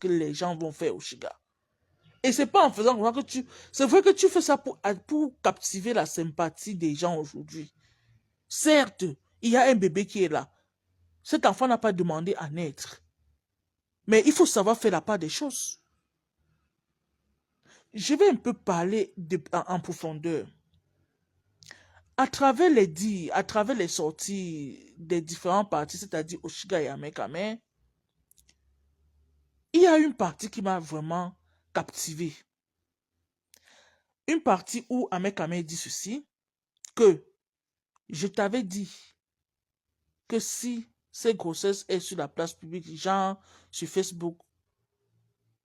que les gens vont faire au Shiga. Et c'est pas en faisant comme ça que tu... C'est vrai que tu fais ça pour captiver la sympathie des gens aujourd'hui. Certes, il y a un bébé qui est là. Cet enfant n'a pas demandé à naître. Mais il faut savoir faire la part des choses. Je vais un peu parler en profondeur. À travers les dires, à travers les sorties des différents partis, c'est-à-dire Oshiga et Amekame, il y a une partie qui m'a vraiment captivé. Une partie où Amekame dit ceci, que je t'avais dit que si cette grossesse est sur la place publique, genre sur Facebook,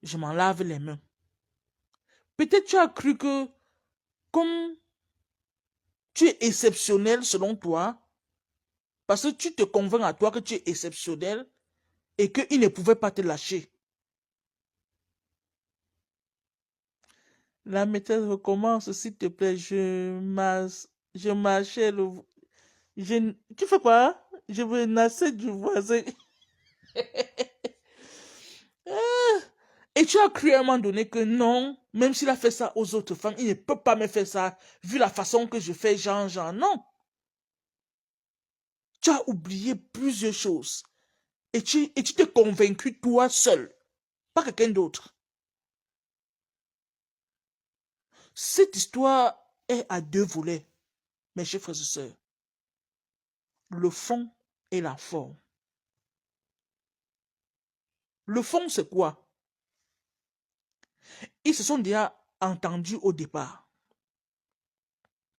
je m'en lave les mains. Peut-être tu as cru que, comme tu es exceptionnel selon toi, parce que tu te convaincs à toi que tu es exceptionnel et qu'il ne pouvait pas te lâcher. La méthode recommence, s'il te plaît. Je marchais tu fais quoi? Je menaçais du voisin. Et tu as cru à un moment donné que non, même s'il a fait ça aux autres femmes, il ne peut pas me faire ça, vu la façon que je fais, genre, non. Tu as oublié plusieurs choses. Et tu t'es convaincu toi seul, pas quelqu'un d'autre. Cette histoire est à deux volets, mes chers frères et sœurs. Le fond et la forme. Le fond, c'est quoi? Ils se sont déjà entendus au départ.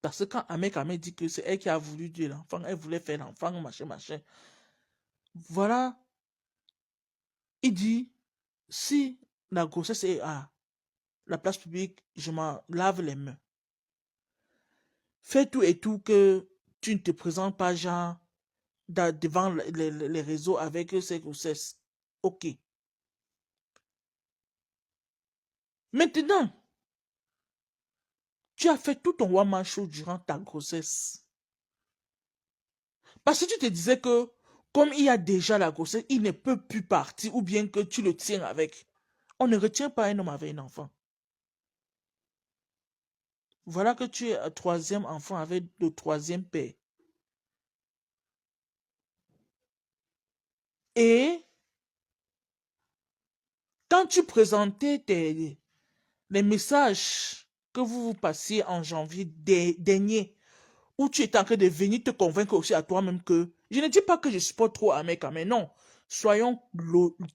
Parce que quand Amekame dit que c'est elle qui a voulu tuer l'enfant, elle voulait faire l'enfant, machin, machin. Voilà. Il dit, si la grossesse est à la place publique, je m'en lave les mains. Fais tout et tout que tu ne te présentes pas, genre, devant les réseaux avec ces grossesses. Ok. Maintenant, tu as fait tout ton one-man show durant ta grossesse. Parce que tu te disais que, comme il y a déjà la grossesse, il ne peut plus partir ou bien que tu le tiens avec. On ne retient pas un homme avec un enfant. Voilà que tu es un troisième enfant avec le troisième père. Et quand tu présentais les messages que vous passiez en janvier dernier, où tu étais en train de venir te convaincre aussi à toi-même que, je ne dis pas que je supporte trop Ameka, mais non, soyons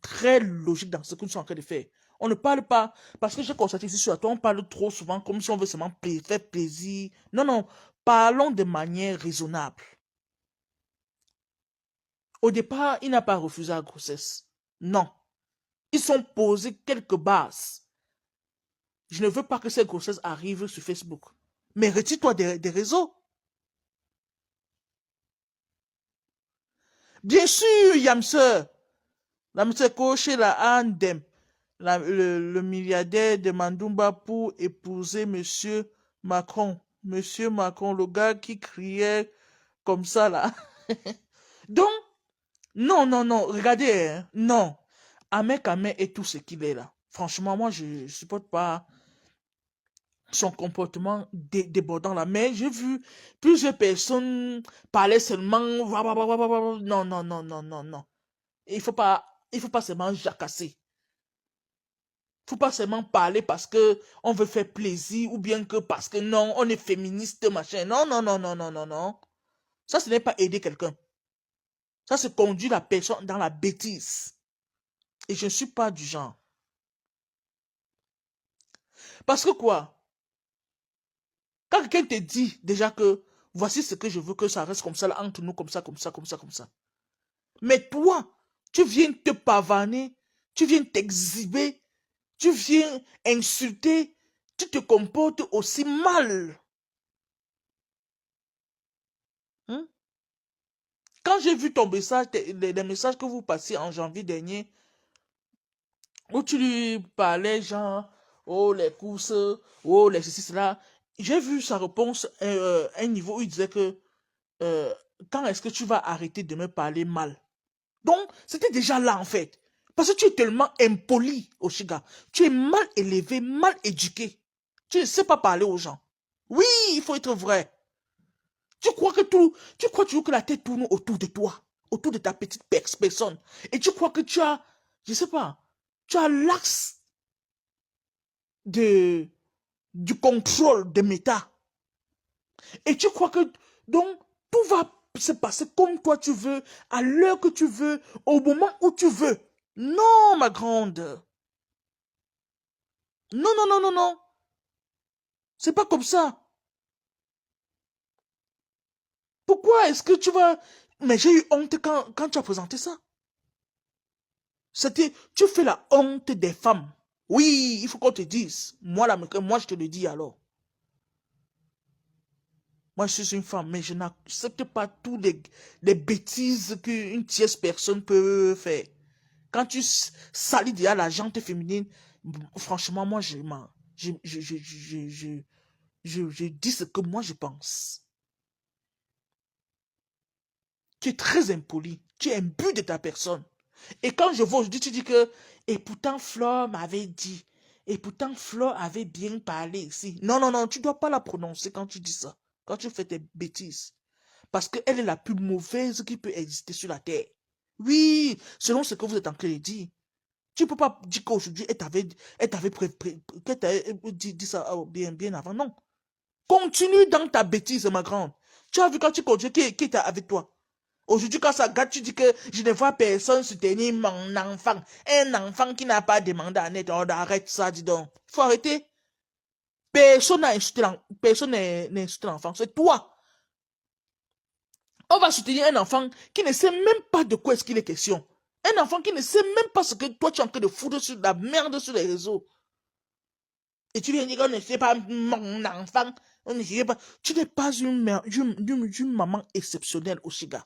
très logiques dans ce que nous sommes en train de faire. On ne parle pas, parce que j'ai constaté ici sur toi, on parle trop souvent comme si on veut seulement faire plaisir. Non, non, parlons de manière raisonnable. Au départ, il n'a pas refusé la grossesse. Non. Ils sont posés quelques bases. Je ne veux pas que cette grossesse arrive sur Facebook. Mais retire-toi des réseaux. Bien sûr, Yamseur. Yamseur Koché, la Andem. Le milliardaire de Mandumba pour épouser Monsieur Macron. Monsieur Macron, le gars qui criait comme ça, là. Donc, non, non, non, regardez, hein, non. Amek est tout ce qu'il est là. Franchement, moi, je ne supporte pas son comportement débordant là. Mais j'ai vu plusieurs personnes parler seulement. Non, non, non, non, non, non. Il faut pas seulement jacasser. Il faut pas seulement parler parce que on veut faire plaisir ou bien que parce que non, on est féministe, machin. Non, non, non, non, non, non, non. Ça, ce n'est pas aider quelqu'un. Ça, c'est conduire la personne dans la bêtise. Et je ne suis pas du genre. Parce que quoi? Quand quelqu'un te dit déjà que voici ce que je veux que ça reste comme ça, là, entre nous, comme ça, comme ça, comme ça, comme ça. Mais toi, tu viens te pavaner, tu viens t'exhiber, tu viens insulter, tu te comportes aussi mal. Hein? Quand j'ai vu ton message, les messages que vous passiez en janvier dernier, où tu lui parlais genre, oh les courses, oh les ceci, cela, j'ai vu sa réponse à un niveau où il disait que euh, quand est-ce que tu vas arrêter de me parler mal? Donc, c'était déjà là en fait. Parce que tu es tellement impoli, Oshiga. Tu es mal élevé, mal éduqué. Tu ne sais pas parler aux gens. Oui, il faut être vrai. Tu crois toujours que la tête tourne autour de toi, autour de ta petite personne. Et tu crois que tu as, je sais pas, tu as l'axe de, du contrôle de méta. Et tu crois que, donc, tout va se passer comme toi tu veux, à l'heure que tu veux, au moment où tu veux. Non, ma grande. Non, non, non, non, non. C'est pas comme ça. Pourquoi est-ce que tu vas... Mais j'ai eu honte quand tu as présenté ça. C'était, tu fais la honte des femmes. Oui, il faut qu'on te dise. Moi, moi, je te le dis alors. Moi, je suis une femme, mais je n'accepte pas toutes les bêtises qu'une tierce personne peut faire. Quand tu salis déjà la gente féminine, franchement, moi, je dis ce que moi je pense. Tu es très impoli. Tu es imbu de ta personne. Et quand je vois aujourd'hui, tu dis que, et pourtant Flore m'avait dit, et pourtant Flore avait bien parlé ici. Non, non, non, tu ne dois pas la prononcer quand tu dis ça, quand tu fais tes bêtises. Parce qu'elle est la plus mauvaise qui peut exister sur la terre. Oui, selon ce que vous êtes en train de dire. Tu ne peux pas dire qu'aujourd'hui, elle t'avait dit ça bien, bien avant. Non. Continue dans ta bêtise, ma grande. Tu as vu quand tu continues, qui est avec toi? Aujourd'hui, quand ça gâte, tu dis que je ne vois personne soutenir mon enfant. Un enfant qui n'a pas demandé à naître. Oh, arrête ça, dis donc. Il faut arrêter. Personne n'a insulté l'enfant. C'est toi. On va soutenir un enfant qui ne sait même pas de quoi est-ce qu'il est question. Un enfant qui ne sait même pas ce que toi tu es en train de foutre sur la merde sur les réseaux. Et tu viens dire qu'on ne sait pas mon enfant. On ne sait pas. Tu n'es pas une maman exceptionnelle, Oshiga.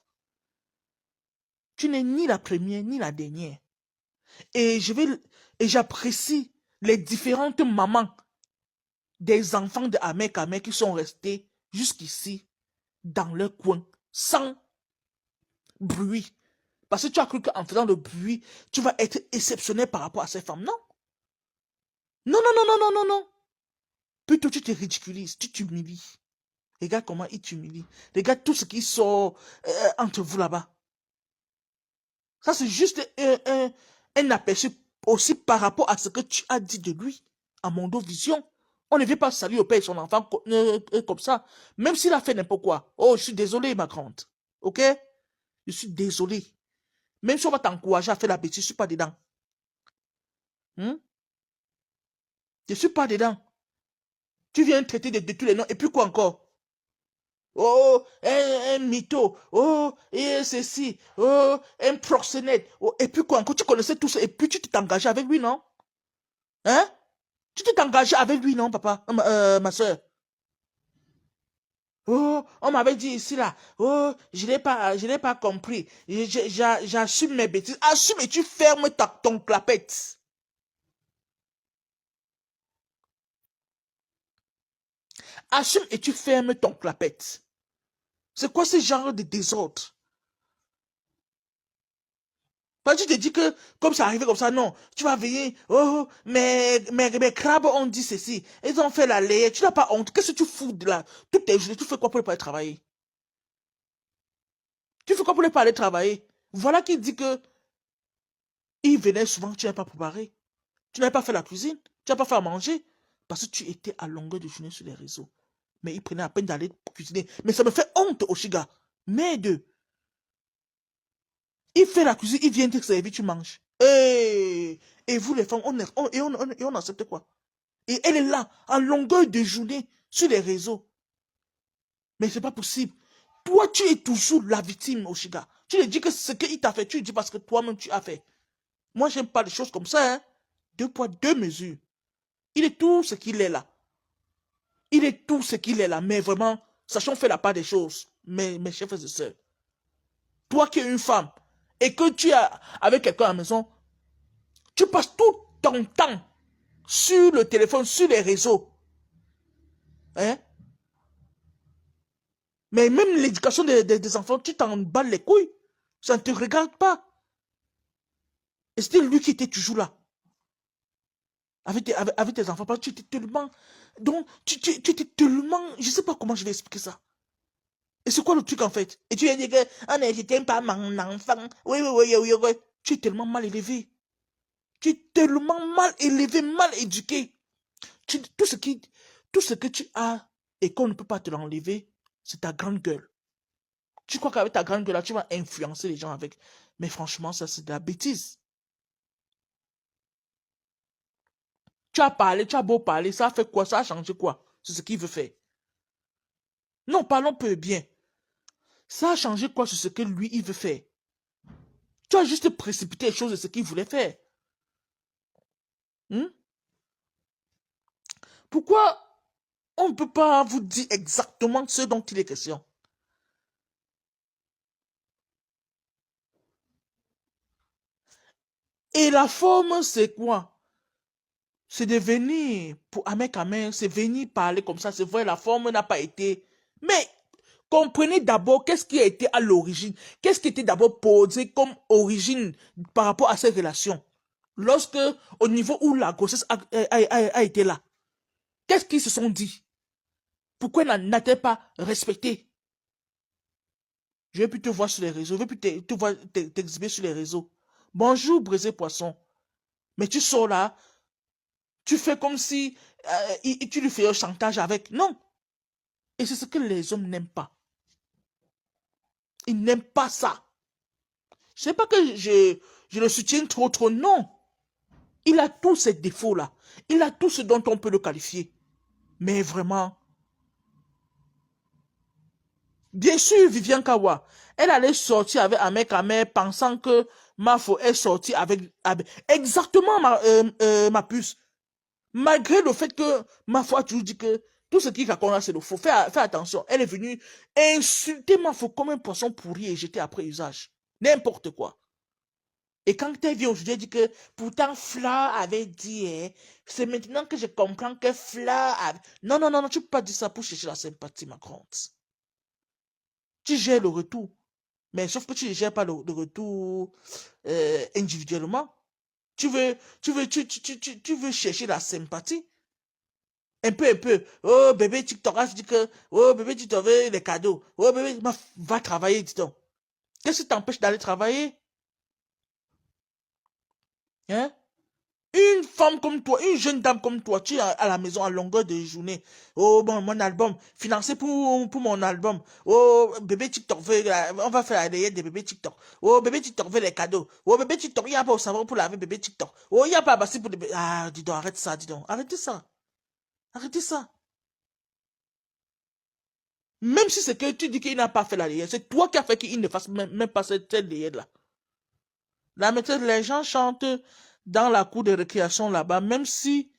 Tu n'es ni la première ni la dernière. Et j'apprécie les différentes mamans des enfants de Ahmed qui sont restés jusqu'ici dans leur coin, sans bruit. Parce que tu as cru qu'en faisant le bruit, tu vas être exceptionnel par rapport à ces femmes. Non. Non, non, non, non, non, non, non. Plutôt tu te ridiculises, tu t'humilies. Regarde comment il t'humilie. Regarde tout ce qui sort entre vous là-bas. Ça, c'est juste un aperçu aussi par rapport à ce que tu as dit de lui à Mondo Vision. On ne veut pas saluer au père et son enfant comme ça. Même s'il a fait n'importe quoi. Oh, je suis désolé, ma grande. Ok? Je suis désolé. Même si on va t'encourager à faire la bêtise, je ne suis pas dedans. Je ne suis pas dedans. Tu viens traiter de tous les noms. Et puis quoi encore? Oh, un mytho. Oh, et ceci. Oh, un proxénète. Oh, et puis quoi encore? Tu connaissais tout ça. Et puis tu t'es engagé avec lui, non? Hein? Tu t'es engagé avec lui, non, papa? Ma soeur. Oh, on m'avait dit ici, là. Oh, je n'ai pas compris. J'assume mes bêtises. Assume et tu fermes ton clapette. Assume et tu fermes ton clapette. C'est quoi ce genre de désordre? Pas tu te dis que, comme ça arrivé comme ça, non. Tu vas veiller. Oh, mes crabes ont dit ceci. Ils ont fait la laie. Tu n'as pas honte. Qu'est-ce que tu fous de là? Toutes tes journées, tu fais quoi pour ne pas aller travailler? Tu fais quoi pour ne pas aller travailler? Voilà qui dit que il venait souvent, tu n'as pas préparé. Tu n'avais pas fait la cuisine. Tu n'as pas fait à manger. Parce que tu étais à longueur de journée sur les réseaux. Mais il prenait à peine d'aller cuisiner. Mais ça me fait honte, Oshiga. Merde. Il fait la cuisine, il vient te servir, tu manges. Et vous les femmes, on accepte quoi? Et elle est là, en longueur de journée, sur les réseaux. Mais c'est pas possible. Toi, tu es toujours la victime, Oshiga. Tu lui dis que ce qu'il t'a fait, tu lui dis parce que toi-même tu as fait. Moi, j'aime pas les choses comme ça, hein. Deux poids, deux mesures. Il est tout ce qu'il est là. Il est tout ce qu'il est là. Mais vraiment, sachons faire la part des choses. Mes chers frères et sœurs. Toi qui es une femme, et que tu es avec quelqu'un à la maison, tu passes tout ton temps sur le téléphone, sur les réseaux. Hein? Mais même l'éducation des enfants, tu t'en bats les couilles. Ça ne te regarde pas. Et c'était lui qui était toujours là. Avec tes enfants. Parce que tu étais tellement... Donc, tu étais tellement... Je ne sais pas comment je vais expliquer ça. Et c'est quoi le truc en fait? Et tu viens dire que ah, mais je t'aime pas mon enfant. Oui, oui, oui, oui, oui. Tu es tellement mal élevé. Tu es tellement mal élevé, mal éduqué. Tout ce que tu as et qu'on ne peut pas te l'enlever, c'est ta grande gueule. Tu crois qu'avec ta grande gueule là, tu vas influencer les gens avec. Mais franchement, ça c'est de la bêtise. Tu as parlé, tu as beau parler, ça a fait quoi? Ça a changé quoi? C'est ce qu'il veut faire. Non, parlons peu et bien. Ça a changé quoi sur ce que lui, il veut faire? Tu as juste précipité les choses de ce qu'il voulait faire. Hmm? Pourquoi on ne peut pas vous dire exactement ce dont il est question? Et la forme, c'est quoi? C'est de venir pour Ahmed Kamen, c'est venir parler comme ça, c'est vrai, la forme n'a pas été. Mais comprenez d'abord qu'est-ce qui a été à l'origine, qu'est-ce qui était d'abord posé comme origine par rapport à ces relations. Lorsque, au niveau où la grossesse a été là, qu'est-ce qu'ils se sont dit? Pourquoi n'a-t-elle pas respecté? Je vais plus te voir sur les réseaux, je vais plus t'exhiber sur les réseaux. Bonjour, brisé poisson. Mais tu sors là, tu fais comme si tu lui fais un chantage avec. Non. Et c'est ce que les hommes n'aiment pas. Ils n'aiment pas ça. Je sais pas que je le soutiens trop, trop. Non. Il a tous ces défauts-là. Il a tout ce dont on peut le qualifier. Mais vraiment, bien sûr, Viviane Kawa, elle allait sortir avec Ahmed Kamer pensant que Mafo est sorti avec exactement ma puce. Malgré le fait que Mafo a toujours dit que tout ce qu'il raconte là, c'est le faux. Fais attention. Elle est venue insulter Mafo comme un poisson pourri et jeter après usage. N'importe quoi. Et quand elle vient aujourd'hui, elle dit que pourtant Fla avait dit, hein, c'est maintenant que je comprends que Fla a... Non, non, non, non, tu peux pas dire ça pour chercher la sympathie, ma grande. Tu gères le retour. Mais sauf que tu ne gères pas le retour individuellement. Tu veux chercher la sympathie. Un peu, un peu. Oh, bébé TikTok, je dis que, oh, bébé TikTok veut les cadeaux. Oh, bébé, va travailler, dis donc. Qu'est-ce qui t'empêche d'aller travailler? Hein? Une femme comme toi, une jeune dame comme toi, tu es à la maison à longueur de journée. Oh, bon, mon album, financé pour mon album. Oh, bébé TikTok veut, on va faire la layette de bébé TikTok. Oh, bébé TikTok veut les cadeaux. Oh, bébé TikTok, il n'y a pas au savon pour laver bébé TikTok. Oh, il n'y a pas à bassin pour le bébé. Ah, dis donc, arrête ça, dis donc. Arrêtez ça. Arrêtez ça. Même si c'est que tu dis qu'il n'a pas fait la layette, c'est toi qui as fait qu'il ne fasse même pas cette layette-là. La méthode, les gens chantent dans la cour de récréation là-bas, même si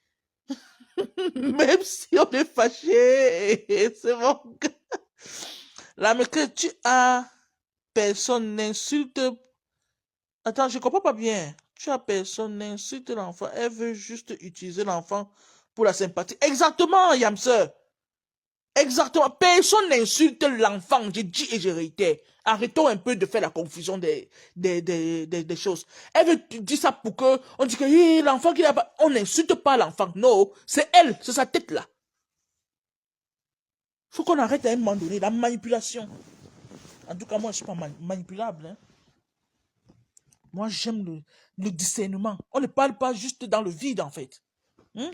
même si on est fâché, c'est bon. Là, mais que tu as personne n'insulte. Attends, je comprends pas bien. Tu as personne n'insulte l'enfant. Elle veut juste utiliser l'enfant pour la sympathie. Exactement, Yamse. Exactement. Personne n'insulte l'enfant. J'ai dit et je réitère. Arrêtons un peu de faire la confusion des choses. Elle veut dire ça pour que on dit que l'enfant qui n'a pas. On n'insulte pas l'enfant. Non, c'est elle, c'est sa tête là. Faut qu'on arrête à un moment donné la manipulation. En tout cas, moi, je suis pas manipulable. Hein. Moi, j'aime le discernement. On ne parle pas juste dans le vide, en fait. Hein?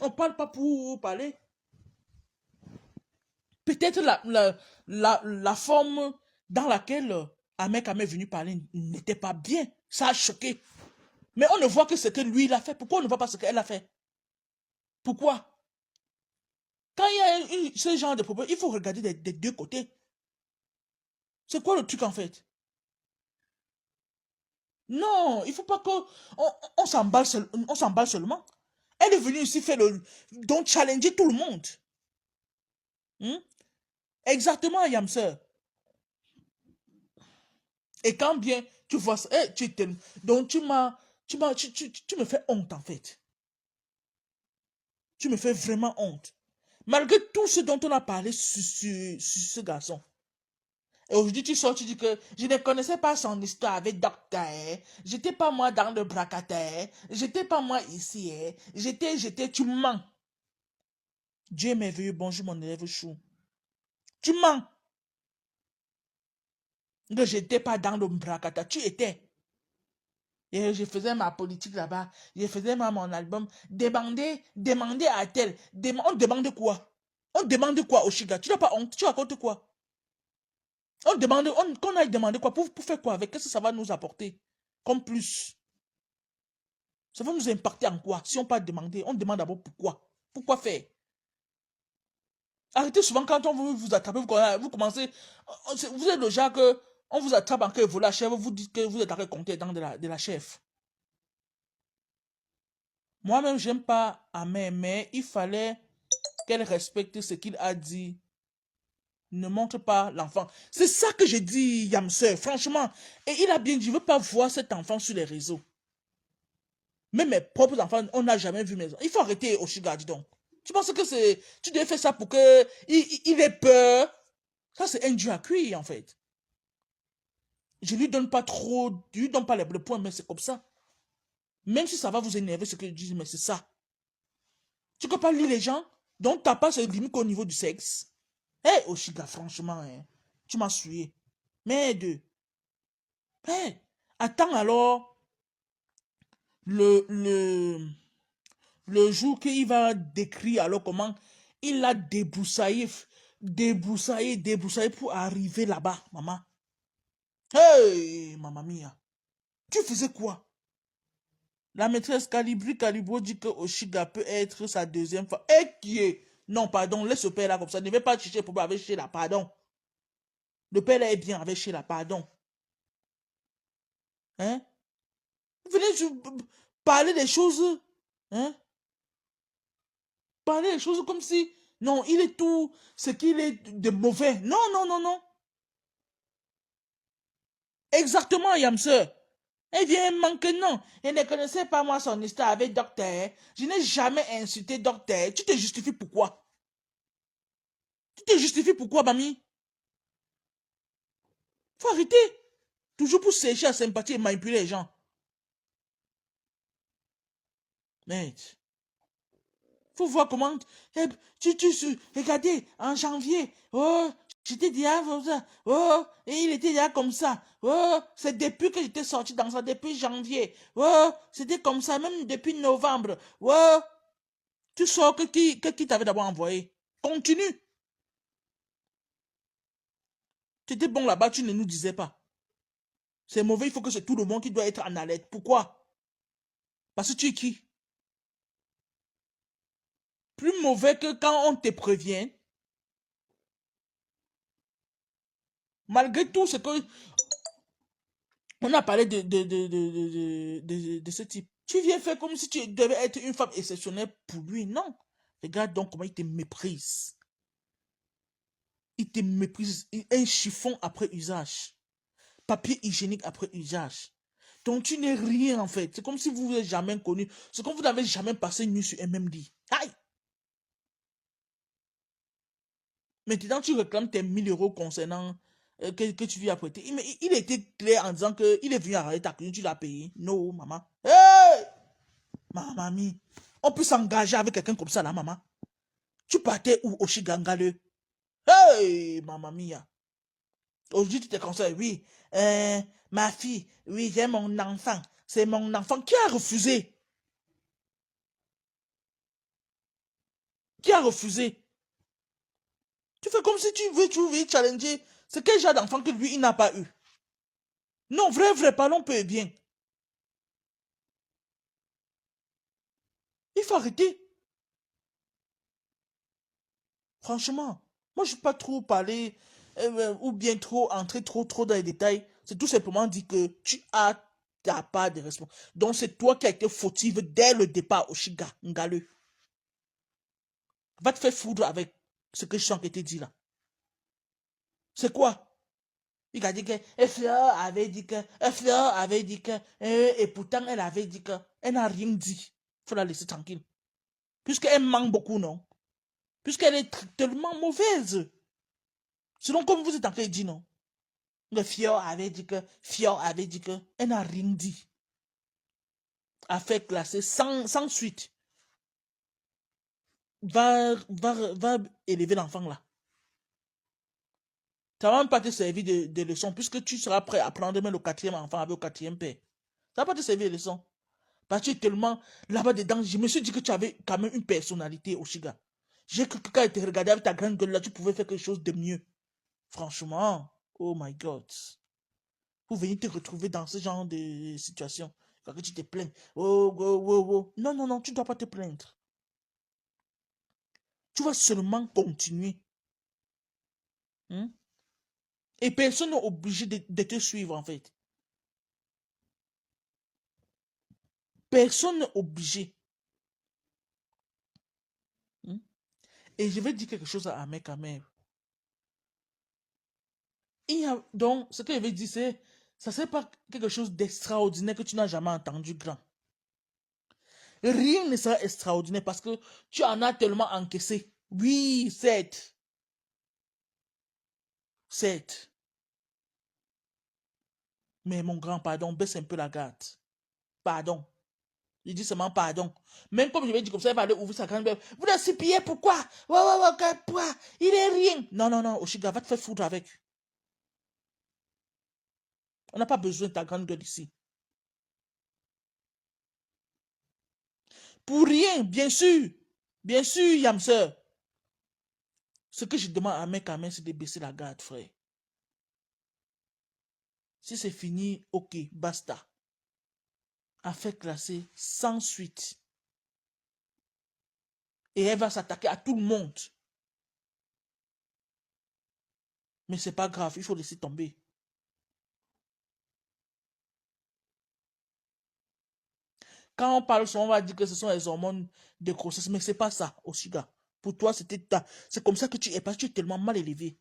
On ne parle pas pour parler. Peut-être la forme dans laquelle Ahmed est venu parler n'était pas bien. Ça a choqué. Mais on ne voit que ce que lui, il a fait. Pourquoi on ne voit pas ce qu'elle a fait? Pourquoi? Quand il y a ce genre de problème, il faut regarder des deux côtés. C'est quoi le truc, en fait? Non, il faut pas qu'on on s'emballe seulement. Elle est venue ici faire le donc challenger tout le monde. Hmm? Exactement, Yamser. Et quand bien tu vois ça, donc tu me fais honte en fait. Tu me fais vraiment honte. Malgré tout ce dont on a parlé sur ce garçon, Et aujourd'hui, tu sors, tu dis que je ne connaissais pas son histoire avec docteur. J'étais pas moi dans le bracataire. J'étais pas moi ici. Tu mens. Dieu est merveilleux, bonjour mon élève chou. Tu mens. Que j'étais pas dans le bracataire. Tu étais. Et je faisais ma politique là-bas. Je faisais mon album. Demandez à tel. On demande quoi? On demande quoi au Chiga? Tu n'as pas honte? Tu racontes quoi? Qu'on aille demander quoi? Pour faire quoi avec? Qu'est-ce que ça va nous apporter? Comme plus. Ça va nous impacter en quoi? Si on pas demander, on demande d'abord pourquoi. Pourquoi faire? Arrêtez souvent quand on veut vous attraper, vous commencez. Vous êtes le genre que on vous attrape en que vous la chèvre, vous dites que vous êtes arrêté compter dans de la chèvre. Moi-même, j'aime pas Amé, mais il fallait qu'elle respecte ce qu'il a dit. Ne montre pas l'enfant. C'est ça que j'ai dit, Yamseur, franchement. Et il a bien dit, je ne veux pas voir cet enfant sur les réseaux. Même mes propres enfants, on n'a jamais vu mes enfants. Il faut arrêter Oshiga, dis donc. Tu penses que c'est... Tu devais faire ça pour que il ait peur. Ça, c'est un dieu à cuire, en fait. Je lui donne pas trop... Je lui donne pas le point, mais c'est comme ça. Même si ça va vous énerver, ce que je dis, mais c'est ça. Tu ne peux pas lire les gens, donc t'as pas ce limite qu'au niveau du sexe. Hé, hey, Oshiga, franchement, hein, tu m'as sué. Merde. Hey, attends alors le jour qu'il va décrire alors comment il a débroussaillé pour arriver là-bas, maman. Hey, maman mia. Tu faisais quoi? La maîtresse Calibro dit que Oshiga peut être sa deuxième femme. Et qui est? Non, pardon, laisse ce père là comme ça. Ne vais pas chercher pour avec Sheila, pardon. Le père là est bien avec Sheila, pardon. Hein? Venez parler des choses. Hein? Parler des choses comme si, non, il est tout ce qu'il est de mauvais. Non, non, non, non. Exactement, Yamseur. Eh bien, manque non. Elle ne connaissait pas moi son histoire avec docteur. Je n'ai jamais insulté docteur. Tu te justifies pourquoi? Tu te justifies pourquoi, mamie? Faut arrêter. Toujours pour sécher à sympathie et manipuler les gens. Merde. Faut voir comment. Regardez, en janvier, oh, j'étais déjà comme ça, oh, et il était déjà comme ça, oh, c'est depuis que j'étais sorti dans ça, depuis janvier, oh, c'était comme ça, même depuis novembre, oh, tu sors que qui t'avait d'abord envoyé. Continue. Tu étais bon là-bas, tu ne nous disais pas. C'est mauvais, il faut que c'est tout le monde qui doit être en alerte. Pourquoi? Parce que tu es qui? Plus mauvais que quand on te prévient. Malgré tout ce que on a parlé de ce type. Tu viens faire comme si tu devais être une femme exceptionnelle pour lui. Non. Regarde donc comment il te méprise. Il te méprise. Un chiffon après usage. Papier hygiénique après usage. Donc tu n'es rien en fait. C'est comme si vous vous êtes jamais connu. C'est comme si vous n'avez jamais passé une nuit sur un même lit. Aïe! Maintenant tu réclames tes 1 000 € concernant que tu lui as prêté. Mais il était clair en disant qu'il est venu arrêter ta cuisine, tu l'as payé. Non, maman. Hey! Mamie, on peut s'engager avec quelqu'un comme ça là, maman. Tu partais où, Oshigangale? Hey, maman mia. Aujourd'hui, tu te conseilles, oui. Ma fille, oui, j'ai mon enfant. C'est mon enfant qui a refusé. Qui a refusé? Tu fais comme si tu veux challenger. C'est quel genre d'enfant que lui, il n'a pas eu? Non, vrai, parlons peu et bien. Il faut arrêter. Franchement, moi, je ne suis pas trop parlé ou bien trop entrer trop dans les détails. C'est tout simplement dit que tu as ta part de responsabilité. Donc, c'est toi qui as été fautive dès le départ au Shiga, Ngale. Va te faire foudre avec ce que je sens que tu dit là. C'est quoi? Il a dit que Fleur avait dit que, Fleur avait dit que, et pourtant elle avait dit que, elle n'a rien dit. Il faut la laisser tranquille. Puisqu'elle manque beaucoup, non? Puisqu'elle est tellement mauvaise. Selon comme vous êtes en train de dire, non? Le Fior avait dit que, elle n'a rien dit. A fait classer sans suite. Va élever l'enfant là. Ça va même pas te servir de leçon, puisque tu seras prêt à prendre même le quatrième enfant avec le quatrième père. Ça va pas te servir de leçon. Parce que tu es tellement là-bas dedans. Je me suis dit que tu avais quand même une personnalité, Oshiga. J'ai cru que quand tu te regardais avec ta grande gueule là, tu pouvais faire quelque chose de mieux. Franchement, oh my God. Pour venir te retrouver dans ce genre de situation. Quand tu te plains. Oh, oh, oh, oh. Non, non, non, tu ne dois pas te plaindre. Tu vas seulement continuer. Hein? Et personne n'est obligé de te suivre, en fait. Personne n'est obligé. Hein? Et je vais dire quelque chose à mes camarades. Donc, ce que je vais dire, c'est, ça c'est pas quelque chose d'extraordinaire que tu n'as jamais entendu, grand. Rien ne sera extraordinaire parce que tu en as tellement encaissé. Oui, 7. 7. Mais mon grand, pardon, baisse un peu la garde. Pardon. Il dit seulement pardon. Même comme je vais dire comme ça, il va aller ouvrir sa grande gueule. Vous le suppliez pourquoi? Ouais, ouais, ouais, pourquoi? Il est rien. Non, non, non, Oshiga, va te faire foutre avec. On n'a pas besoin de ta grande gueule ici. Pour rien, bien sûr. Bien sûr, Yamseur. Ce que je demande à mes camarades, c'est de baisser la garde, frère. Si c'est fini, ok, basta. Affaire classée sans suite. Et elle va s'attaquer à tout le monde. Mais c'est pas grave, il faut laisser tomber. Quand on parle souvent, on va dire que ce sont les hormones de grossesse, mais c'est pas ça, Oshiga. Pour toi, c'est comme ça que tu es, parce que tu es tellement mal élevé.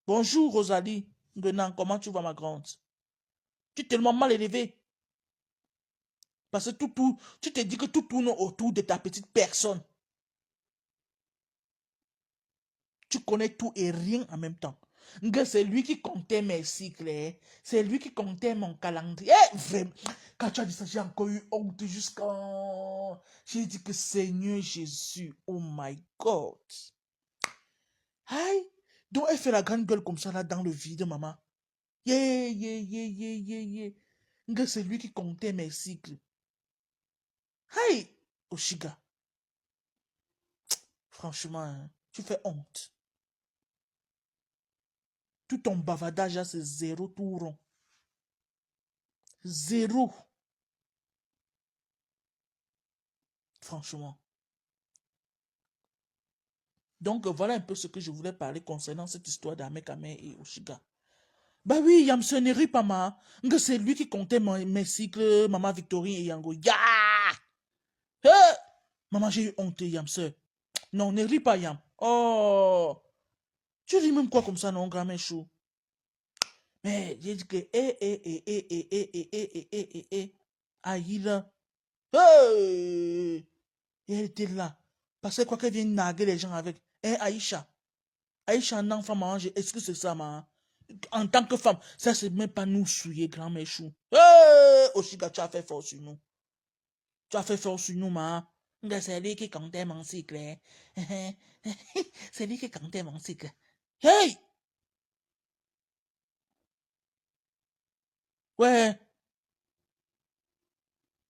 Bonjour, Rosalie. Guenan, comment tu vas, ma grande? Tu es tellement mal élevé. Parce que tu te dis que tout tourne autour de ta petite personne. Tu connais tout et rien en même temps. C'est lui qui comptait mes cycles. Hein. C'est lui qui comptait mon calendrier. Vraiment. Quand tu as dit ça, j'ai encore eu honte jusqu'à... J'ai dit que Seigneur Jésus, oh my God. Aïe. Donc elle fait la grande gueule comme ça là dans le vide, maman. Yeah, yeah, yeah, yeah, yeah, yeah. C'est lui qui comptait mes cycles. Aïe. Oshiga. Franchement, hein, tu fais honte. Tout ton bavardage là, c'est zéro tout rond. Zéro. Franchement. Donc voilà un peu ce que je voulais parler concernant cette histoire d'Amekame et Oshiga. Bah oui, Yamse ne rit pas, ma. C'est lui qui comptait mes cycles, Maman Victorine et Yango. Ya! Hey! Maman, j'ai eu honte, Yamse. Non, ne ris pas, Yam. Oh! Tu ris même quoi comme ça, non, grand chou? Mais j'ai dit que, aïe là. Hey! Et elle était là. Parce que quoi qu'elle vient narguer les gens avec. Aïcha. Aïcha, un enfant, maman, est-ce que c'est ça, maman? En tant que femme, ça c'est même pas nous souiller, grand chou. Oshiga, tu as fait fort sur nous. Tu as fait fort sur nous, maman. C'est lui qui comptait mon cycle. C'est lui qui comptait mon cycle. Hey! Ouais,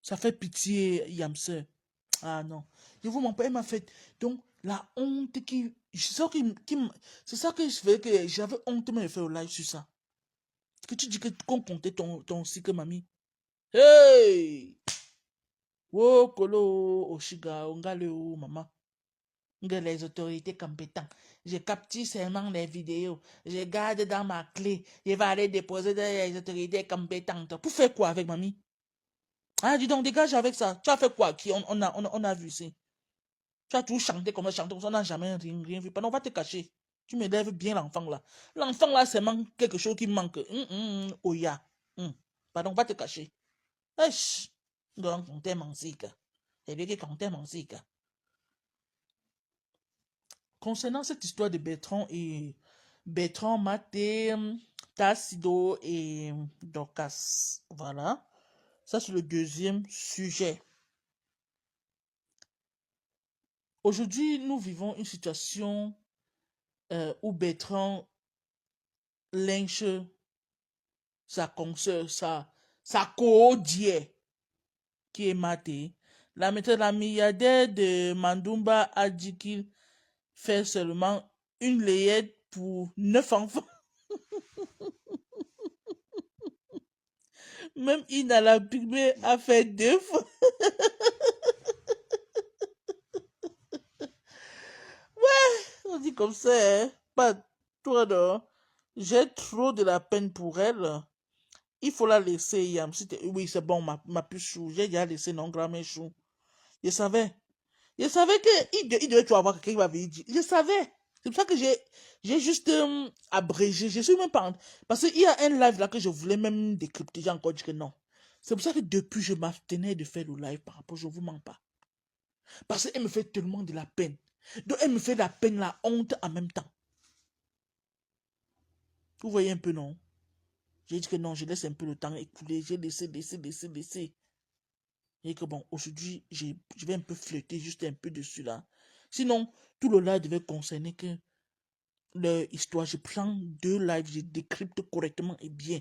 ça fait pitié, Yamse. Ah non. Je vous m'en elle m'a fait. Donc, la honte qui. C'est ça que je fais, que j'avais honte de me faire au live sur ça. Que tu dis qu'on comptait ton cycle, mamie. Hey! Oh, Kolo, Oshiga, Ongale, maman. Les autorités compétentes. Je capture seulement les vidéos. Je garde dans ma clé. Je vais aller déposer dans les autorités compétentes. Pour faire quoi avec mamie? Ah, dis donc, dégage avec ça. Tu as fait quoi qui on a vu ici? Tu as tout chanté comme ça, on n'a jamais rien vu. Pardon, on va te cacher. Tu m'élèves bien l'enfant là. L'enfant là, c'est quelque chose qui manque. Oya. Pardon, on va te cacher. Esh. Donc, on t'aime en zika. C'est bien qu'on t'aime en zika. Concernant cette histoire de Bertrand et Bertrand Maté, Tassido et Dorcas. Voilà. Ça, c'est le deuxième sujet. Aujourd'hui, nous vivons une situation où Bertrand lynche sa consoeur, sa co-dière, qui est Maté. La milliardaire de Mandumba a dit qu'il fait seulement une layette pour 9 enfants. Même Ina la pygmée a fait 2 fois. On dit comme ça, hein. Pas toi, non. J'ai trop de la peine pour elle. Il faut la laisser, Yam. Oui, c'est bon, ma puce chou. J'ai déjà laissé non grand chou. Je savais. Je savais qu'il devait toujours avoir quelqu'un qui va venir dire. Je savais. C'est pour ça que j'ai juste abrégé. Je suis même pas. Parce qu'il y a un live là que je voulais même décrypter. J'ai encore dit que non. C'est pour ça que depuis, je m'abstenais de faire le live par rapport. Je ne vous mens pas. Parce qu'elle me fait tellement de la peine. Donc, elle me fait de la peine, la honte en même temps. Vous voyez un peu, non? J'ai dit que non, je laisse un peu le temps écouler. J'ai laissé. Et que bon, aujourd'hui, je vais un peu flirter juste un peu dessus là. Sinon, tout le live devait concerner que leur histoire. Je prends 2 lives, je décrypte correctement et bien.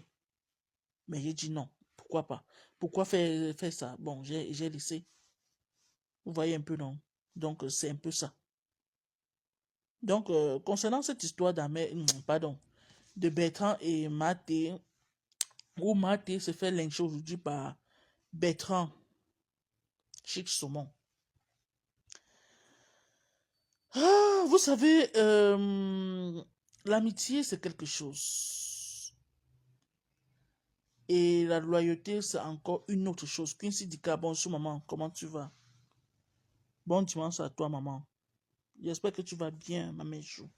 Mais j'ai dit non, pourquoi pas? Pourquoi faire ça? Bon, j'ai laissé. Vous voyez un peu, non? Donc, c'est un peu ça. Donc, concernant cette histoire pardon, de Bertrand et Maté, où Maté se fait lyncher aujourd'hui par Bertrand Chic Saumon. Ah, vous savez, l'amitié, c'est quelque chose. Et la loyauté, c'est encore une autre chose. Quincy Dika, bonjour maman, comment tu vas? Bon dimanche à toi maman. J'espère que tu vas bien, ma chou.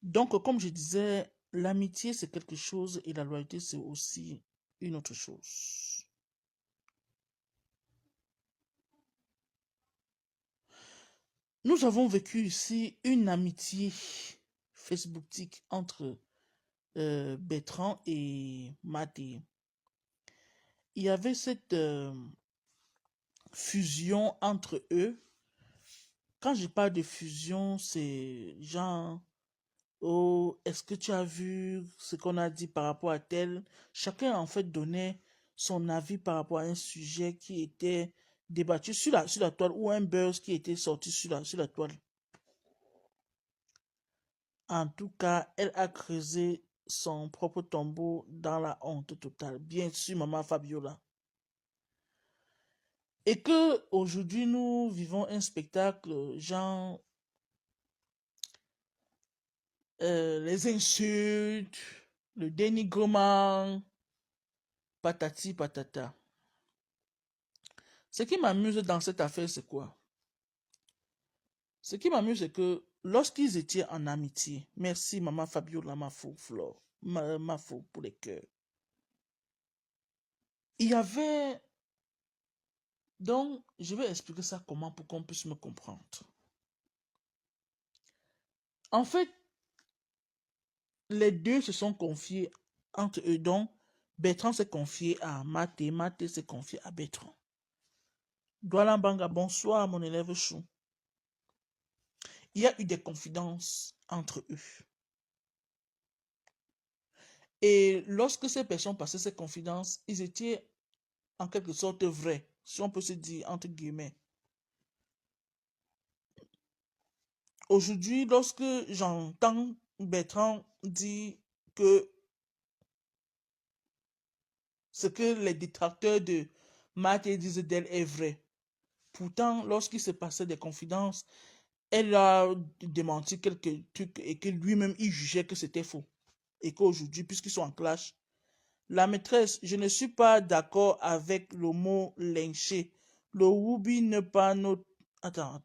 Donc, comme je disais, l'amitié, c'est quelque chose et la loyauté, c'est aussi une autre chose. Nous avons vécu ici une amitié facebooktique entre Bertrand et Maté. Il y avait cette fusion entre eux. Quand je parle de fusion, c'est genre, oh, est-ce que tu as vu ce qu'on a dit par rapport à tel? Chacun, en fait, donnait son avis par rapport à un sujet qui était débattu sur la toile ou un buzz qui était sorti sur la toile. En tout cas, elle a creusé son propre tombeau dans la honte totale. Bien sûr, maman Fabiola. Et que aujourd'hui nous vivons un spectacle genre les insultes, le dénigrement, patati patata. Ce qui m'amuse dans cette affaire, c'est quoi? Ce qui m'amuse, c'est que lorsqu'ils étaient en amitié, merci maman Fabiola, ma faux Flore, ma faux pour les cœurs. Il y avait, donc je vais expliquer ça comment pour qu'on puisse me comprendre. En fait, les deux se sont confiés entre eux, donc Bertrand s'est confié à Maté, Maté s'est confié à Bertrand. Douala Banga, bonsoir mon élève chou. Il y a eu des confidences entre eux. Et lorsque ces personnes passaient ces confidences, ils étaient en quelque sorte vrais, si on peut se dire entre guillemets. Aujourd'hui, lorsque j'entends Bertrand dire que ce que les détracteurs de Maté disent d'elle est vrai, pourtant, lorsqu'il se passait des confidences, elle a démenti quelques trucs et que lui-même, il jugeait que c'était faux. Et qu'aujourd'hui, puisqu'ils sont en clash, la maîtresse, je ne suis pas d'accord avec le mot lyncher. Le Ruby n'est pas notre... Attends.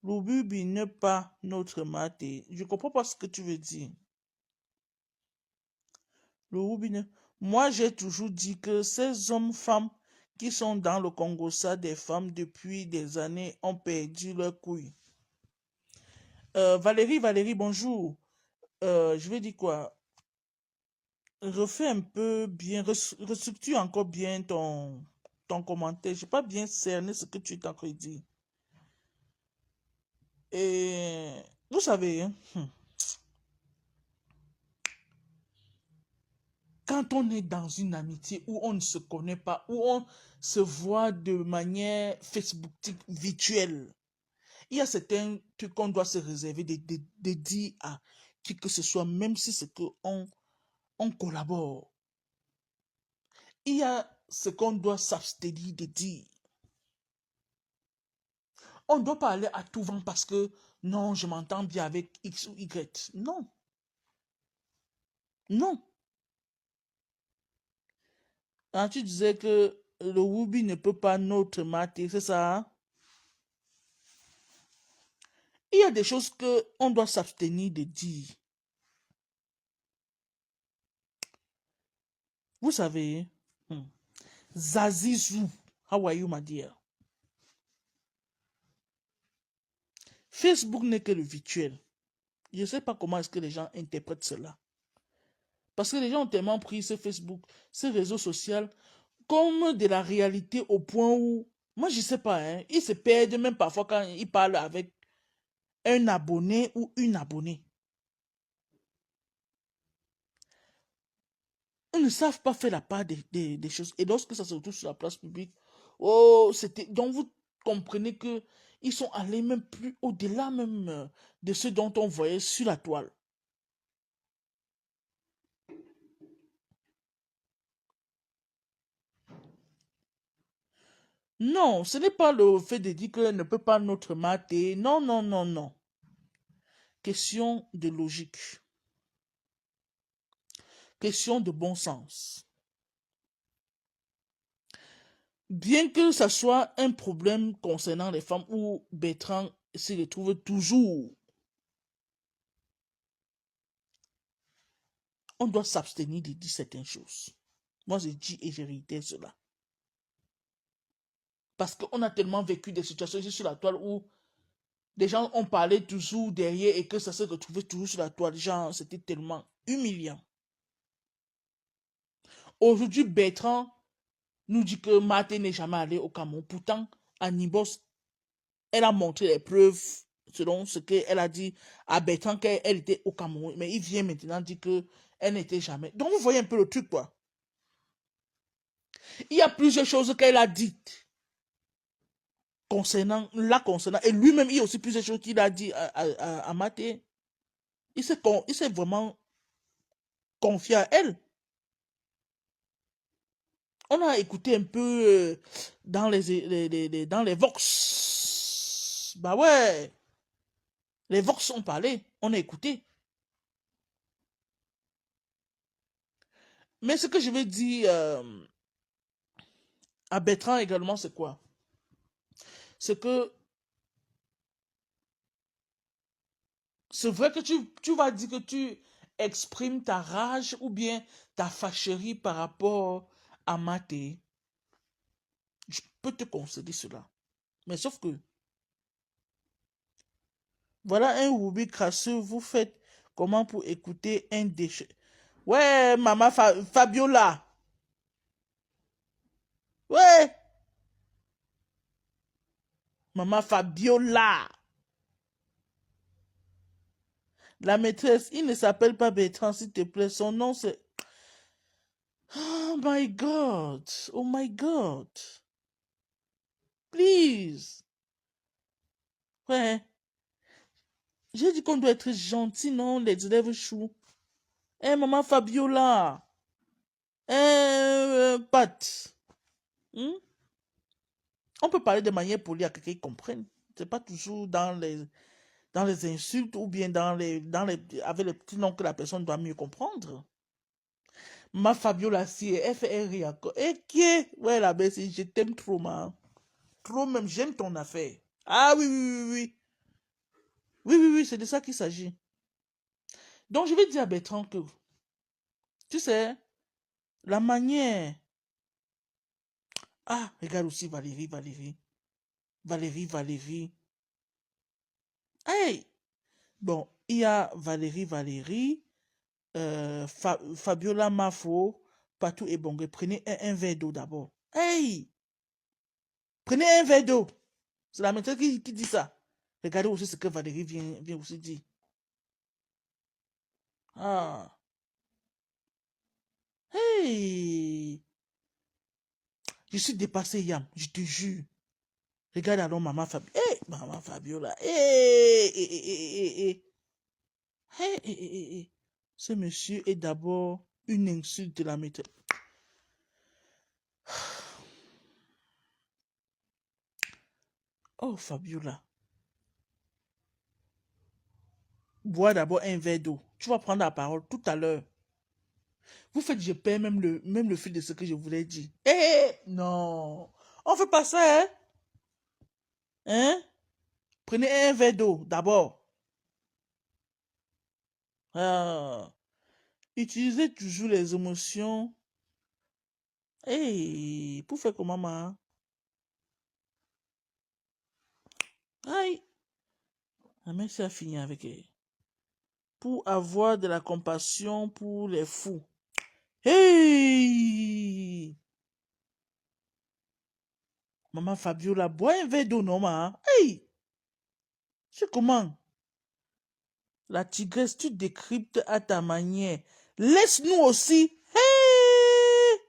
Le Ruby n'est pas notre maté. Je comprends pas ce que tu veux dire. Le Ruby ne... Moi, j'ai toujours dit que ces hommes-femmes qui sont dans le Congo, ça, des femmes depuis des années, ont perdu leur couille. Valérie, bonjour. je vais dire quoi? Refais un peu bien, restructure encore bien ton commentaire. J'ai pas bien cerné ce que tu es en train de dire. Et vous savez, hein, quand on est dans une amitié où on ne se connaît pas, où on se voit de manière Facebook virtuelle, il y a certains trucs qu'on doit se réserver de dire à qui que ce soit, même si c'est qu'on on collabore. Il y a ce qu'on doit s'abstenir de dire. On ne doit pas aller à tout vent parce que non, je m'entends bien avec X ou Y. Non, non. Quand tu disais que le Woubi ne peut pas notre mater, c'est ça? Hein? Il y a des choses que on doit s'abstenir de dire. Vous savez, Zazizou, how are you, my dear? Facebook n'est que le virtuel. Je ne sais pas comment est-ce que les gens interprètent cela. Parce que les gens ont tellement pris ce Facebook, ce réseau social, comme de la réalité au point où, moi je ne sais pas, hein, ils se perdent même parfois quand ils parlent avec un abonné ou une abonnée. Ils ne savent pas faire la part des choses. Et lorsque ça se retrouve sur la place publique, oh, c'était. Donc vous comprenez que ils sont allés même plus au-delà même de ce dont on voyait sur la toile. Non, ce n'est pas le fait de dire qu'elle ne peut pas notre mater. Non, non, non, non. Question de logique. Question de bon sens. Bien que ça soit un problème concernant les femmes où Bertrand s'y retrouve toujours, on doit s'abstenir de dire certaines choses. Moi, je dis et je réitère cela. Parce qu'on a tellement vécu des situations ici sur la toile où des gens ont parlé toujours derrière et que ça se retrouvait toujours sur la toile. Genre, c'était tellement humiliant. Aujourd'hui, Bertrand nous dit que Marthe n'est jamais allé au Cameroun. Pourtant, à Nibos, elle a montré les preuves selon ce qu'elle a dit à Bertrand qu'elle était au Cameroun. Mais il vient maintenant dire qu'elle n'était jamais. Donc, vous voyez un peu le truc, quoi. Il y a plusieurs choses qu'elle a dites concernant, et lui-même, il y a aussi plusieurs choses qu'il a dit à Maté. Il s'est vraiment confié à elle. On a écouté un peu dans dans les Vox. Bah ouais, les Vox ont parlé, on a écouté. Mais ce que je vais dire à Bertrand également, c'est quoi? C'est que c'est vrai que tu vas dire que tu exprimes ta rage ou bien ta fâcherie par rapport à Maté. Je peux te concéder cela. Mais sauf que, voilà un Ruby crasseux, vous faites comment pour écouter un déchet? Ouais, maman Fabiola. Ouais, maman Fabiola. La maîtresse, il ne s'appelle pas Bertrand, s'il te plaît. Son nom, c'est... Oh my God. Oh my God. Please. Ouais. J'ai dit qu'on doit être gentil, non, les élèves choux. Eh, maman Fabiola. Eh, Pat. Hmm? On peut parler de manière polie à quelqu'un qui comprenne. C'est pas toujours dans les insultes ou bien avec les petits noms que la personne doit mieux comprendre. Ma Fabiola, si elle fait un rire encore. Et qui est? Ouais, la belle, je t'aime trop, ma. Trop même, j'aime ton affaire. Ah oui, oui, oui, oui. Oui, oui, oui, c'est de ça qu'il s'agit. Donc, je vais dire à Bertrand que, tu sais, la manière. Ah, regarde aussi Valérie, Valérie. Valérie, Valérie. Hey! Bon, il y a Valérie, Fabiola Mafo, Patou et Bongue. Prenez un verre d'eau d'abord. Hey! Prenez un verre d'eau. C'est la maîtresse qui dit ça. Regardez aussi ce que Valérie vient aussi dire. Ah! Hey! Je suis dépassé, Yam. Je te jure. Regarde alors maman Fabiola. Hey! Maman Fabiola. Hey! Hey! Hey! Hey! Ce monsieur est d'abord une insulte de la maîtresse. Oh, Fabiola. Bois d'abord un verre d'eau. Tu vas prendre la parole tout à l'heure. Vous faites, je perds même le fil de ce que je voulais dire. Non. On fait pas ça, hein? Hein? Prenez un verre d'eau d'abord. Ah. Utilisez toujours les émotions. Pour faire comment, maman? Aïe. La mère a fini avec elle. Pour avoir de la compassion pour les fous. Hey! Maman Fabiola, bois un verre d'eau, non, maman? Hey! C'est comment? La tigresse, tu décryptes à ta manière. Laisse-nous aussi. Hey!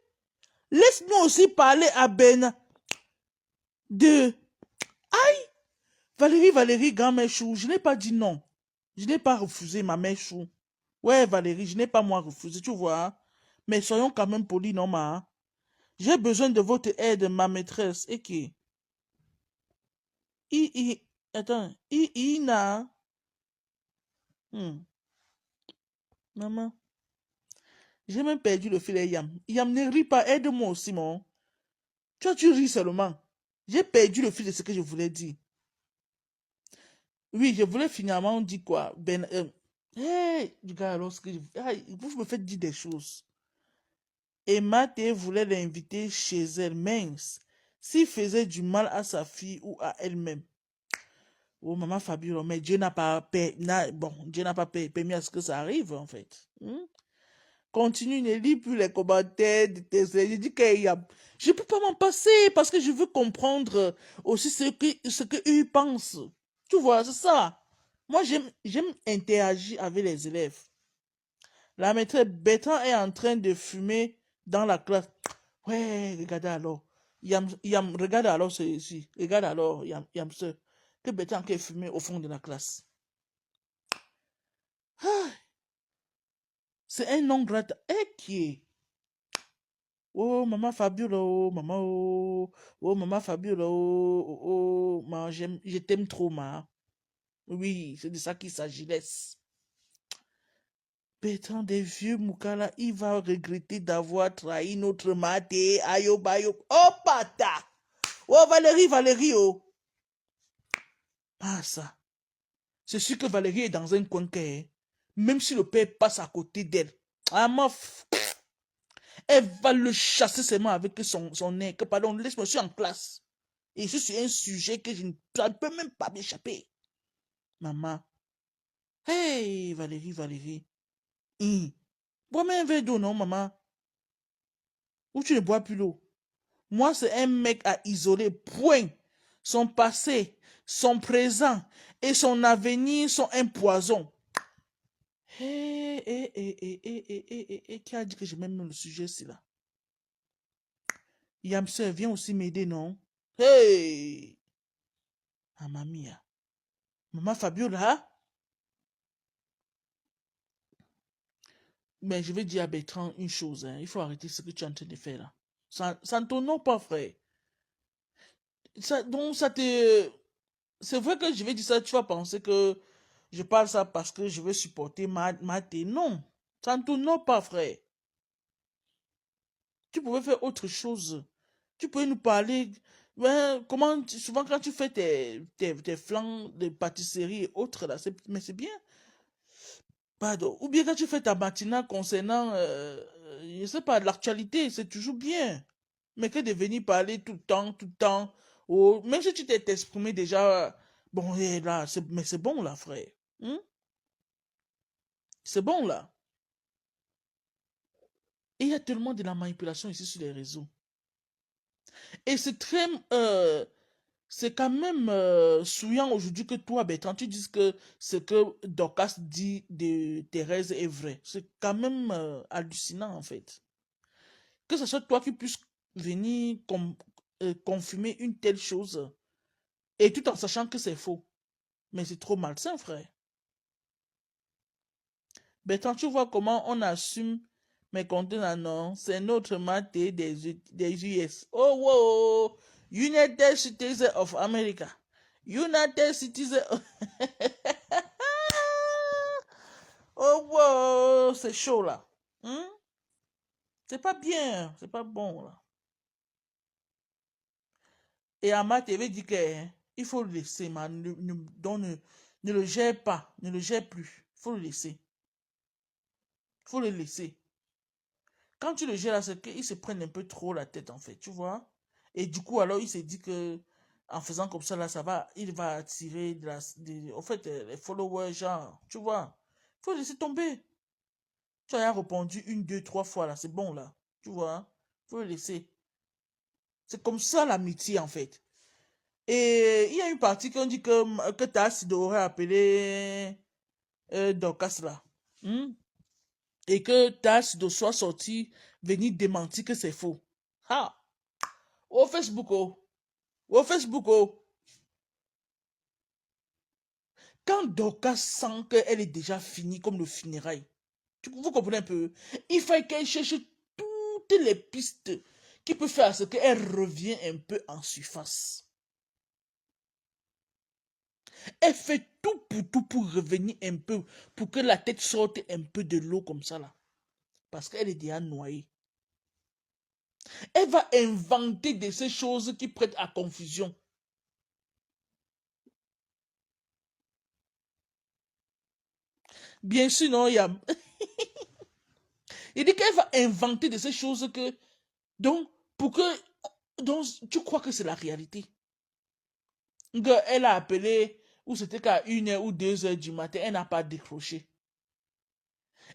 Laisse-nous aussi parler à Ben de... Aïe! Valérie, grand-mère chou, je n'ai pas dit non. Je n'ai pas refusé ma mère chou. Ouais, Valérie, je n'ai pas moi refusé, tu vois. Hein. Mais soyons quand même polis, non, ma. Hein. J'ai besoin de votre aide, ma maîtresse. Et qui? Attends, Ina. Maman, j'ai même perdu le fil, Yam. Yam, ne ris pas, aide-moi aussi, mon. Tu ris seulement. J'ai perdu le fil de ce que je voulais dire. Oui, je voulais finalement dire quoi? Hey, du gars, alors, vous me faites dire des choses. Emma T voulait l'inviter chez elle, mince. S'il faisait du mal à sa fille ou à elle-même. Oh, maman Fabiola, mais Dieu n'a pas, Dieu n'a pas permis à ce que ça arrive, en fait. Continue, ne lis plus les commentaires de tes... Je dis qu'il y a... Je peux pas m'en passer parce que je veux comprendre aussi ce que eux pensent. Tu vois, c'est ça. Moi, j'aime interagir avec les élèves. La maîtresse Bertrand est en train de fumer dans la classe. Ouais, regardez alors. Regarde alors ceci. Regarde alors, Yam ce que Bertrand qui est fumé au fond de la classe. Ah, c'est un nom grata. Qui est? Oh, maman Fabiola, oh, maman, oh, maman Fabiola, je t'aime trop, ma. Oui, c'est de ça qu'il s'agit, laisse. Bertrand des vieux Moukala, il va regretter d'avoir trahi notre maté, ayo, bayo. Oh, pata! Oh, Valérie, oh. Ah, ça. C'est sûr que Valérie est dans un coin qu'elle, même si le père passe à côté d'elle. Ah, elle va le chasser seulement avec son nez. Que pardon, laisse-moi, je suis en classe. Et je suis un sujet que ça ne peut même pas m'échapper. Maman. Hey, Valérie. Bois-moi un verre d'eau, non, maman? Ou tu ne bois plus l'eau? Moi, c'est un mec à isoler. Point. Son passé, son présent et son avenir sont un poison. Qui a dit que je m'aime le sujet, c'est là? Yamser, viens aussi m'aider, non? Hey! Ah, mamia. Maman Fabiola? Mais je vais dire à Bertrand une chose, hein. Il faut arrêter ce que tu es en train de faire là. Ça ne t'honore pas, frère. Donc, ça te... C'est vrai que je vais dire ça, tu vas penser que je parle ça parce que je veux supporter ma thé. Non, ça ne t'honore pas, frère. Tu pouvais faire autre chose. Tu pouvais nous parler... souvent quand tu fais tes flancs de pâtisserie et autres, là, mais c'est bien. Pardon. Ou bien quand tu fais ta matinale concernant, je sais pas, l'actualité, c'est toujours bien. Mais que de venir parler tout le temps, oh, même si tu t'es exprimé déjà, bon, là, mais c'est bon là, frère. Hein? C'est bon là. Et il y a tellement de la manipulation ici sur les réseaux. Et c'est très... c'est quand même souillant aujourd'hui que toi, Bertrand, tu dises que ce que Dorcas dit de Thérèse est vrai. C'est quand même hallucinant en fait. Que ce soit toi qui puisses venir confirmer une telle chose et tout en sachant que c'est faux. Mais c'est trop malsain, frère. Bertrand, tu vois comment on assume mes contenus, non? C'est notre maté des US. Oh, wow! United States of America. United States of... Oh, wow! C'est chaud, là. Hein? C'est pas bien. C'est pas bon, là. Et Ama TV dit que il faut le laisser, man. Ne le gère pas. Ne le gère plus. Il faut le laisser. Il faut le laisser. Quand tu le gères là, c'est qu'ils se prennent un peu trop la tête, en fait, tu vois. Et du coup, alors, il s'est dit que en faisant comme ça, là, il va attirer en fait, les followers, genre, tu vois. Il faut laisser tomber. Tu as répondu une, deux, trois fois, là, c'est bon, là. Tu vois. Il faut le laisser. C'est comme ça l'amitié, en fait. Et il y a une partie qui ont dit que Tassi aurait appelé Dorcas, là. Hmm? Et que Tassi soit sorti, venir démentir que c'est faux. Ah! Au Facebook, oh. Au Facebook, oh. Quand Dorcas sent qu'elle est déjà finie comme le funérail, vous comprenez un peu? Il faut qu'elle cherche toutes les pistes qui peuvent faire ce qu'elle revient un peu en surface. Elle fait tout pour revenir un peu, pour que la tête sorte un peu de l'eau comme ça là. Parce qu'elle est déjà noyée. Elle va inventer de ces choses qui prêtent à confusion. Bien sûr, non, il y a... Il dit qu'elle va inventer de ces choses que... Donc, pour que... Donc, tu crois que c'est la réalité. Elle a appelé, ou c'était qu'à 1h ou 2h du matin, elle n'a pas décroché.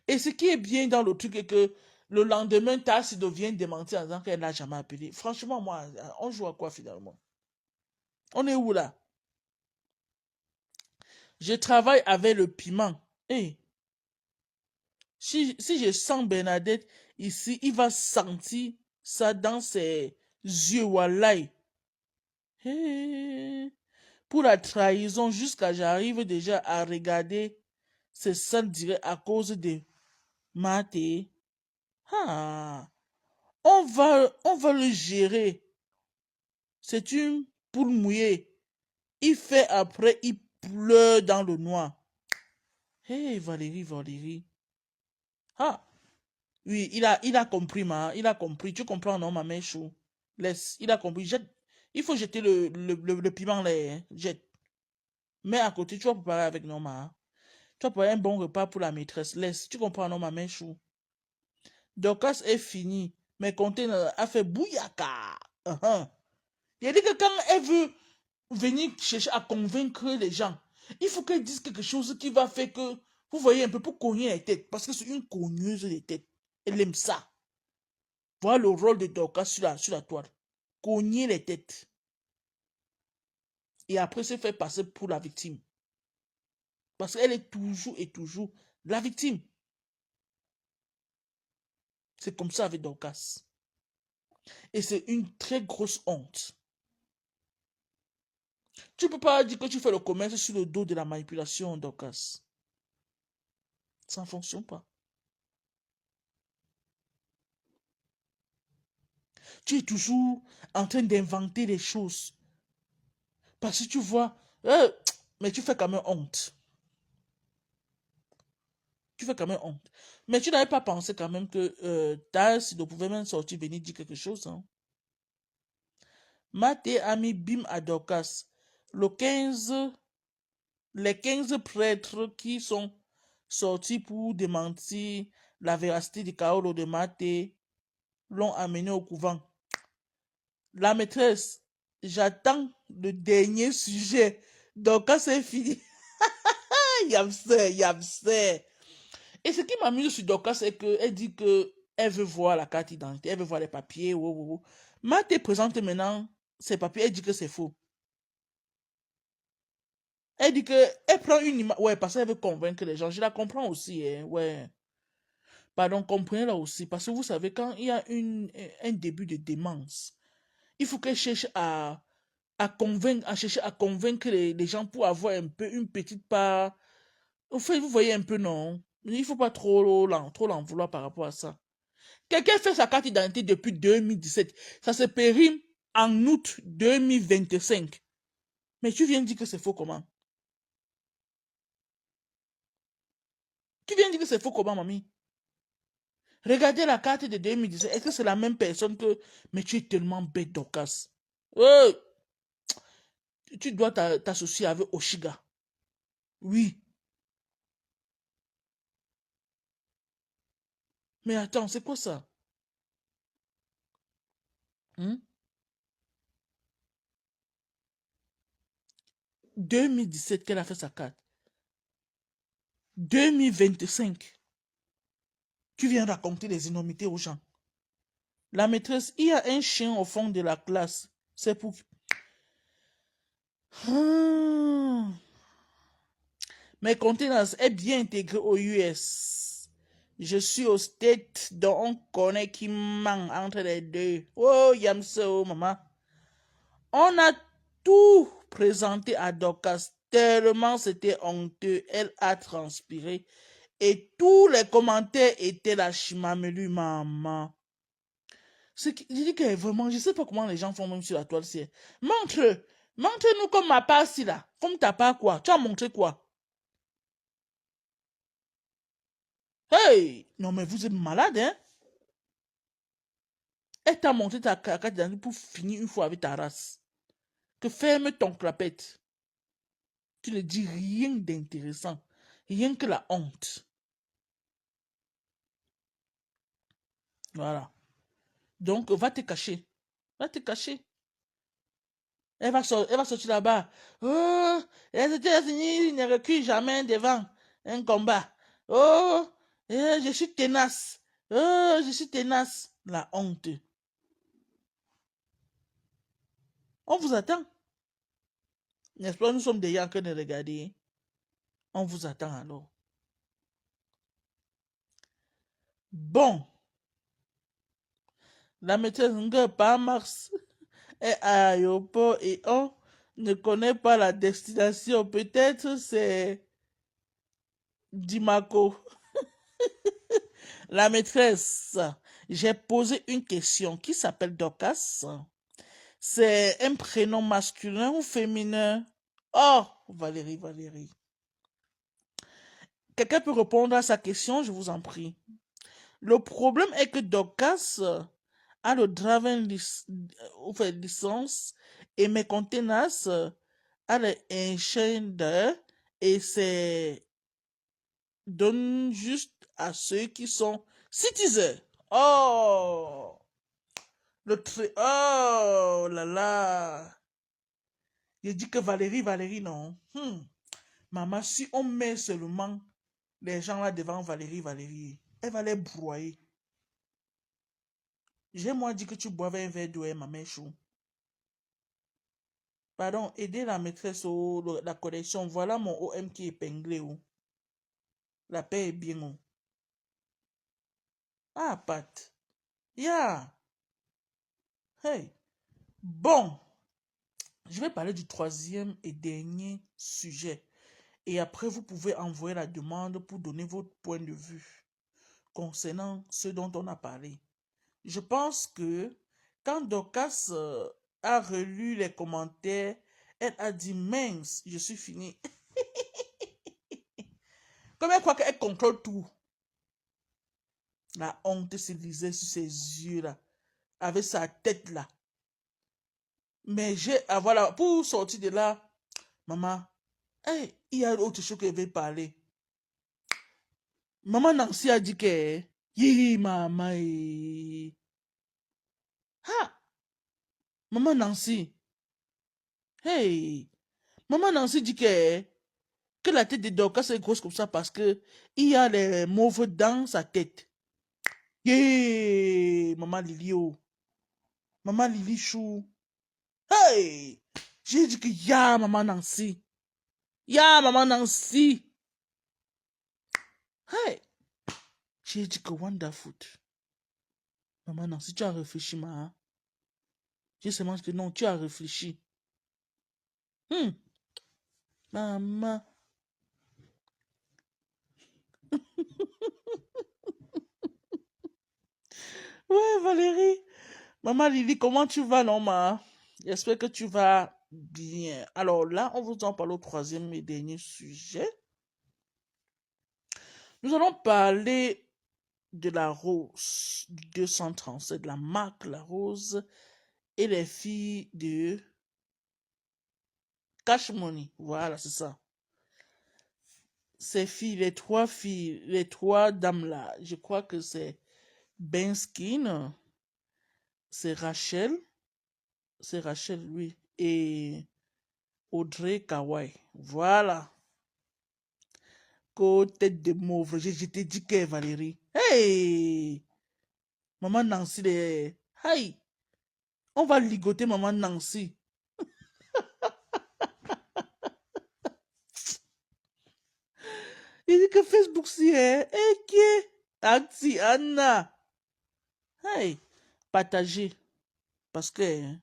Et ce qui est bien dans le truc est que le lendemain, Tassi devient démentir en disant qu'elle n'a jamais appelé. Franchement, moi, on joue à quoi finalement? On est où là? Je travaille avec le piment. Hey, si je sens Bernadette ici, il va sentir ça dans ses yeux, wallahi. Hey. Pour la trahison, jusqu'à j'arrive déjà à regarder ces scènes direct à cause de Maté. Ah, on va le gérer. C'est une poule mouillée. Il fait après, il pleure dans le noir. Hé, hey, Valérie, Valérie. Ah, oui, il a compris, il a compris. Tu comprends, non, ma mère chou. Laisse, il a compris. Jette. Il faut jeter le piment là, hein. Jette. Mais à côté, tu vas préparer avec Norma. Tu vas préparer un bon repas pour la maîtresse. Laisse. Tu comprends, non, ma mère chou. Dorcas est fini. Mais conteneur a fait bouyaka. Il a dit que quand elle veut venir chercher à convaincre les gens, il faut qu'elle dise quelque chose qui va faire que, vous voyez un peu, pour cogner les têtes. Parce que c'est une cogneuse des têtes. Elle aime ça. Voilà le rôle de Dorcas sur la toile. Cogner les têtes. Et après se faire passer pour la victime. Parce qu'elle est toujours et toujours la victime. C'est comme ça avec Dorcas. Et c'est une très grosse honte. Tu ne peux pas dire que tu fais le commerce sur le dos de la manipulation, Dorcas. Ça ne fonctionne pas. Tu es toujours en train d'inventer des choses. Parce que tu vois, mais tu fais quand même honte. Tu fais quand même honte. Mais tu n'avais pas pensé quand même que Taz ne pouvait même sortir venir dire quelque chose. Hein? Maté a mis bim à Dorcas. Les 15 prêtres qui sont sortis pour démentir la véracité du Kaolo de Maté l'ont amené au couvent. La maîtresse, j'attends le dernier sujet. Dorcas c'est fini. Yamse. Et ce qui m'amuse sur Dorcas, c'est qu'elle dit qu'elle veut voir la carte d'identité, elle veut voir les papiers. Marthe te présente maintenant ces papiers, elle dit que c'est faux. Elle dit qu'elle prend une image. Ouais, parce qu'elle veut convaincre les gens. Je la comprends aussi, hein, ouais. Pardon, comprenez-la aussi. Parce que vous savez, quand il y a un début de démence, il faut qu'elle cherche à convaincre, à chercher à convaincre les gens pour avoir un peu une petite part. Au fait, vous voyez un peu, non? Il ne faut pas trop l'en vouloir par rapport à ça. Quelqu'un fait sa carte d'identité depuis 2017. Ça se périme en août 2025. Mais tu viens de dire que c'est faux comment? Tu viens de dire que c'est faux comment, mamie? Regardez la carte de 2017. Est-ce que c'est la même personne que... Mais tu es tellement bête, Dorcas. Ouais, tu dois t'associer avec Oshiga. Oui. Mais attends, c'est quoi ça? 2017 qu'elle a fait sa carte. 2025. Tu viens raconter des énormités aux gens. La maîtresse, il y a un chien au fond de la classe. C'est pour... Ah. Mes contenances est bien intégré aux US. Je suis au State, donc on connaît qui manque entre les deux. Oh, Yamso, maman. On a tout présenté à Dorcas, tellement c'était honteux. Elle a transpiré. Et tous les commentaires étaient la chimamelu, maman. Je dis que vraiment, je sais pas comment les gens font même sur la toile. Montre-nous comme ma part si là. Comme ta part quoi. Tu as montré quoi? Hey! Non mais vous êtes malade, hein? Elle t'a montré ta carte d'identité pour finir une fois avec ta race. Que ferme ton clapette. Tu ne dis rien d'intéressant. Rien que la honte. Voilà. Donc, va te cacher. Va te cacher. Elle va sortir là-bas. Oh, les États-Unis ne reculent jamais devant un combat. Oh, je suis tenace. Oh, je suis tenace. La honte. On vous attend. N'est-ce pas? Nous sommes des gens que de regarder. On vous attend alors. Bon. La maîtresse Nga par Mars est à l'aéroport et on ne connaît pas la destination. Peut-être c'est Dimako. La maîtresse, j'ai posé une question qui s'appelle Dorcas. C'est un prénom masculin ou féminin? Oh, Valérie, Valérie. Quelqu'un peut répondre à sa question, je vous en prie. Le problème est que Dorcas a le driving licence et mes contenances a le et c'est donne juste à ceux qui sont citizens. Oh, oh là là. Je dis que Valérie, Valérie, non. Maman, si on met seulement les gens là devant Valérie, Valérie, elle va les broyer. J'ai moi dit que tu boivais un verre d'eau, ma mère chou. Pardon, aider la maîtresse la connexion. Voilà mon OM qui est épinglé. La paix est bien. Ah, Pat. Yeah. Hey. Bon. Je vais parler du troisième et dernier sujet. Et après, vous pouvez envoyer la demande pour donner votre point de vue concernant ce dont on a parlé. Je pense que quand Dorcas a relu les commentaires, elle a dit mince, je suis fini. Comme elle croit qu'elle contrôle tout. La honte se lisait sur ses yeux là, avec sa tête là. Mais voilà, pour sortir de là, maman, hey, il y a autre chose que je vais parler. Maman Nancy a dit que, maman, ha, maman Nancy, hey, maman Nancy dit que, que la tête de Dorcas est grosse comme ça parce que il y a les mauves dans sa tête. Yeah, maman Lily, oh. Maman Lily chou. Hey! J'ai dit que ya, maman Nancy. Ya, maman Nancy. Hey! J'ai dit que wonderful. Maman Nancy, tu as réfléchi, ma. J'ai seulement dit que non, tu as réfléchi. Maman. Ouais, Valérie. Maman Lily, comment tu vas, non, ma? J'espère que tu vas bien. Alors là, on vous en parle au troisième et dernier sujet. Nous allons parler de la Rose du 237, de la marque La Rose et les filles de Cash Money. Voilà, c'est ça. Ces filles, les trois dames-là, je crois que c'est Ben Skin, c'est Rachel, oui, et Audrey Kawai. Voilà. Côté de mauve, je t'ai dit que Valérie. Hey! Maman Nancy, hey! On va ligoter Maman Nancy. Il dit que Facebook, si, hein? Et qui? Anti, Anna. Hey! Partagez. Parce que hein,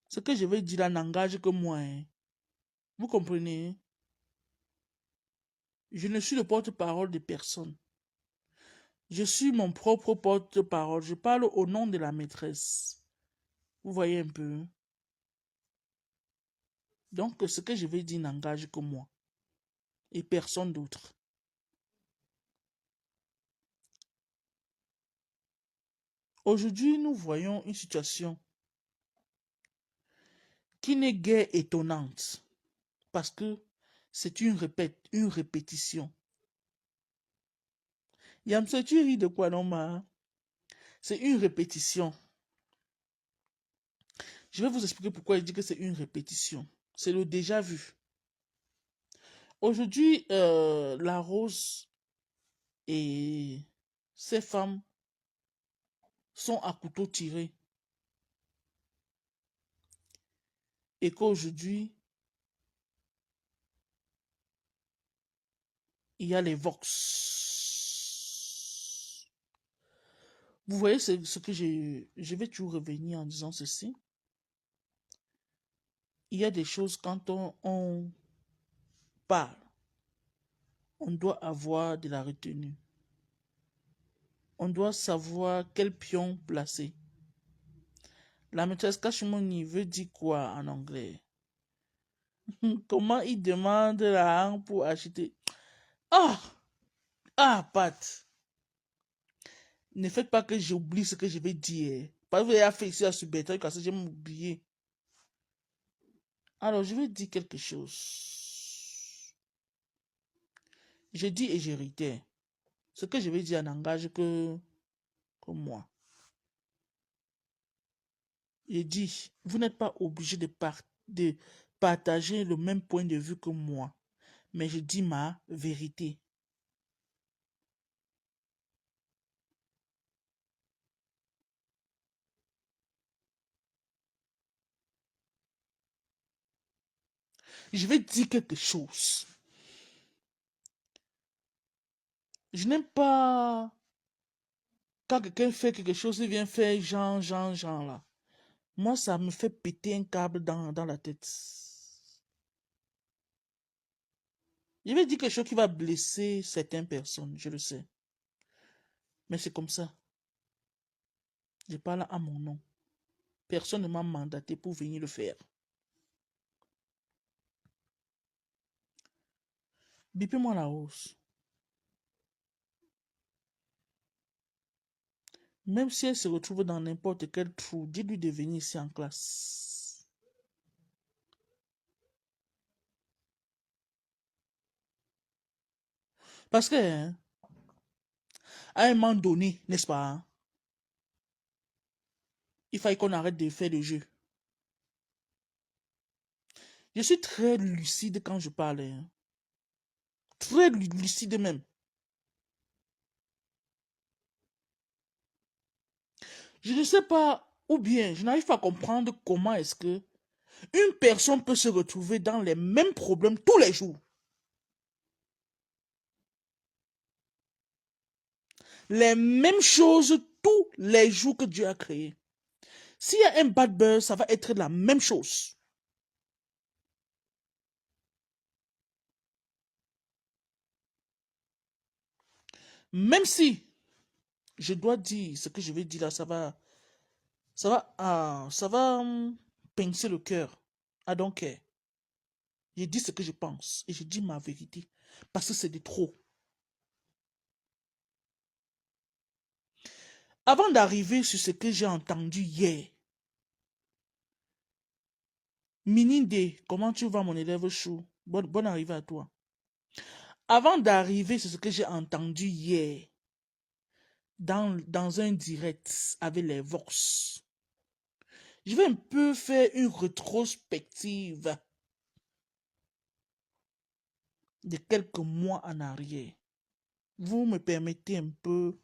ce que je vais dire là n'engage que moi. Hein. Vous comprenez? Je ne suis le porte-parole de personne. Je suis mon propre porte-parole. Je parle au nom de la maîtresse. Vous voyez un peu? Donc, ce que je vais dire n'engage que moi. Et personne d'autre. Aujourd'hui, nous voyons une situation qui n'est guère étonnante. Parce que c'est une répétition. Yamse, tu ris de quoi, non, ma? C'est une répétition. Je vais vous expliquer pourquoi je dis que c'est une répétition. C'est le déjà vu. Aujourd'hui, la Rose et ces femmes sont à couteau tiré. Et qu'aujourd'hui, il y a les Vox. Vous voyez ce que je vais toujours revenir en disant ceci. Il y a des choses quand on parle, on doit avoir de la retenue. On doit savoir quel pion placer. La maîtresse Cashmoni veut dire quoi en anglais? Comment il demande l'argent pour acheter? Ah! Ah, Pat! Ne faites pas que j'oublie ce que je vais dire. Parce que vous avez fait ici à Subetta, parce que j'ai oublié. Alors, je vais dire quelque chose. Je dis et je réitère. Ce que je vais dire n'engage que moi. Je dis, vous n'êtes pas obligé de partager le même point de vue que moi. Mais je dis ma vérité. Je vais dire quelque chose. Je n'aime pas quand quelqu'un fait quelque chose, il vient faire genre là. Moi, ça me fait péter un câble dans la tête. Je vais dire quelque chose qui va blesser certaines personnes, je le sais. Mais c'est comme ça. Je parle à mon nom. Personne ne m'a mandaté pour venir le faire. Bipez-moi la hausse. Même si elle se retrouve dans n'importe quel trou, dis-lui de venir ici en classe. Parce que, hein, à un moment donné, n'est-ce pas, hein, il fallait qu'on arrête de faire le jeu. Je suis très lucide quand je parle. Hein. Très lucide même. Je ne sais pas, ou bien je n'arrive pas à comprendre comment est-ce que une personne peut se retrouver dans les mêmes problèmes tous les jours. Les mêmes choses tous les jours que Dieu a créé. S'il y a un bad buzz, ça va être la même chose. Même si, je dois dire ce que je vais dire là, ça va pincer le cœur. I don't care. Je dis ce que je pense et je dis ma vérité parce que c'est de trop. Avant d'arriver sur ce que j'ai entendu hier, Mininde, comment tu vas mon élève chou? Bonne arrivée à toi. Avant d'arriver sur ce que j'ai entendu hier, dans un direct avec les Vox, je vais un peu faire une rétrospective de quelques mois en arrière. Vous me permettez un peu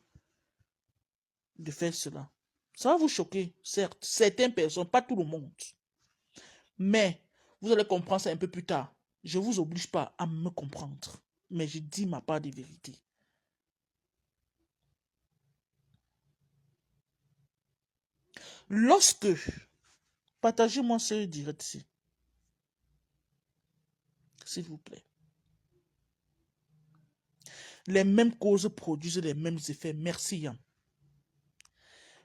de faire cela. Ça va vous choquer, certes, certaines personnes, pas tout le monde. Mais vous allez comprendre ça un peu plus tard. Je ne vous oblige pas à me comprendre, mais je dis ma part de vérité. Lorsque, partagez-moi ce direct-ci, s'il vous plaît. Les mêmes causes produisent les mêmes effets. Merci, Yann.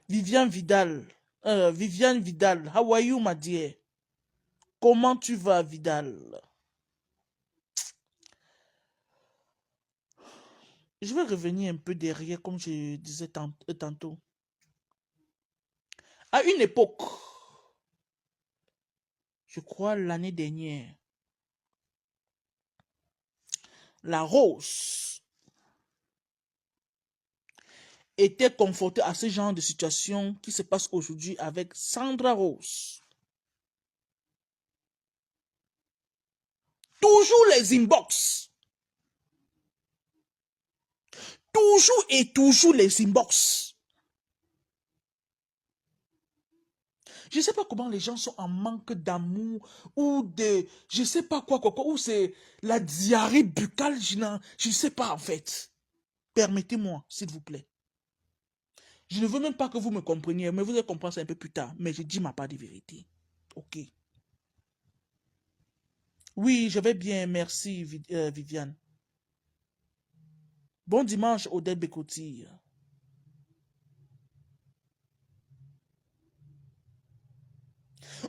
Viviane Vidal, how are you, ma dear? Comment tu vas, Vidal? Je vais revenir un peu derrière, comme je disais tantôt. À une époque, je crois l'année dernière, la Rose était confrontée à ce genre de situation qui se passe aujourd'hui avec Sandra Rose. Toujours les inbox. Toujours et toujours les inbox. Je ne sais pas comment les gens sont en manque d'amour ou de... Je ne sais pas quoi, ou c'est la diarrhée buccale, je ne sais pas en fait. Permettez-moi, s'il vous plaît. Je ne veux même pas que vous me compreniez, mais vous allez comprendre ça un peu plus tard. Mais je dis ma part de vérité. Ok. Oui, je vais bien, merci Viviane. Bon dimanche, Odette Bécotti.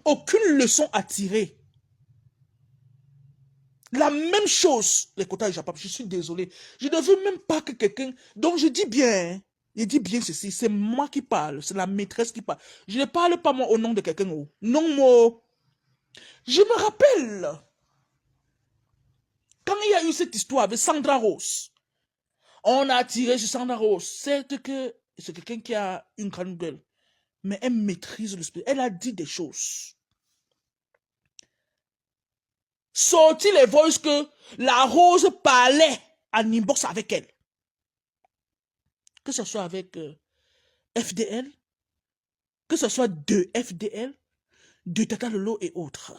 Aucune leçon à tirer. La même chose, les quotas échappables, je suis désolé. Je ne veux même pas que quelqu'un... Donc je dis bien, je dis bien ceci, c'est moi qui parle, c'est la maîtresse qui parle. Je ne parle pas moi au nom de quelqu'un. Non, moi. Je me rappelle, quand il y a eu cette histoire avec Sandra Rose, on a tiré sur Sandra Rose. C'est que c'est quelqu'un qui a une grande gueule, mais elle maîtrise le spectacle. Elle a dit des choses. Sorti les voices que la Rose parlait en inbox avec elle. Que ce soit avec FDL, que ce soit de FDL, de Tata Lolo et autres.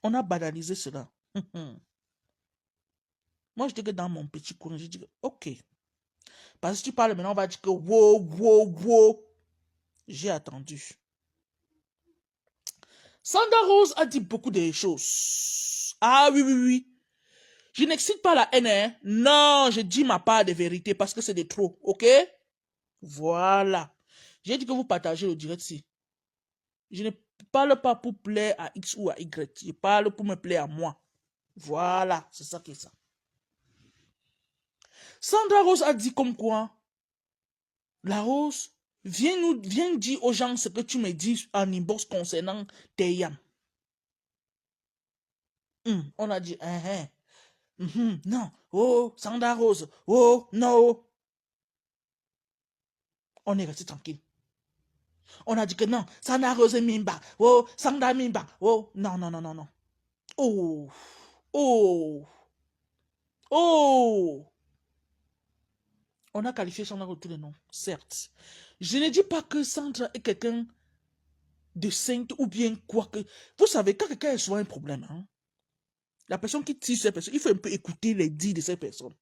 On a banalisé cela. Moi, je dis que dans mon petit courant, je dis que, ok. Parce que si tu parles maintenant, on va dire que, wow. J'ai attendu. Sandra Rose a dit beaucoup de choses. Ah oui. Je n'excite pas la haine, hein. Non, je dis ma part de vérité parce que c'est de trop, ok? Voilà. J'ai dit que vous partagez le direct ici. Je ne parle pas pour plaire à X ou à Y. Je parle pour me plaire à moi. Voilà, c'est ça qui est ça. Sandra Rose a dit comme quoi, la Rose, viens dire aux gens ce que tu me dis en inbox concernant tes yams. On a dit, non, oh, Sandra Rose, oh, non. On est resté tranquille. On a dit que non, Sandra Rose Mimba, oh, Sandra Mimba, oh, non. Oh. Oh! On a qualifié Sandra de tous les noms, certes. Je ne dis pas que Sandra est quelqu'un de sainte ou bien quoi que. Vous savez, quand quelqu'un a souvent un problème, hein, la personne qui tire cette personne, il faut un peu écouter les dits de cette personne.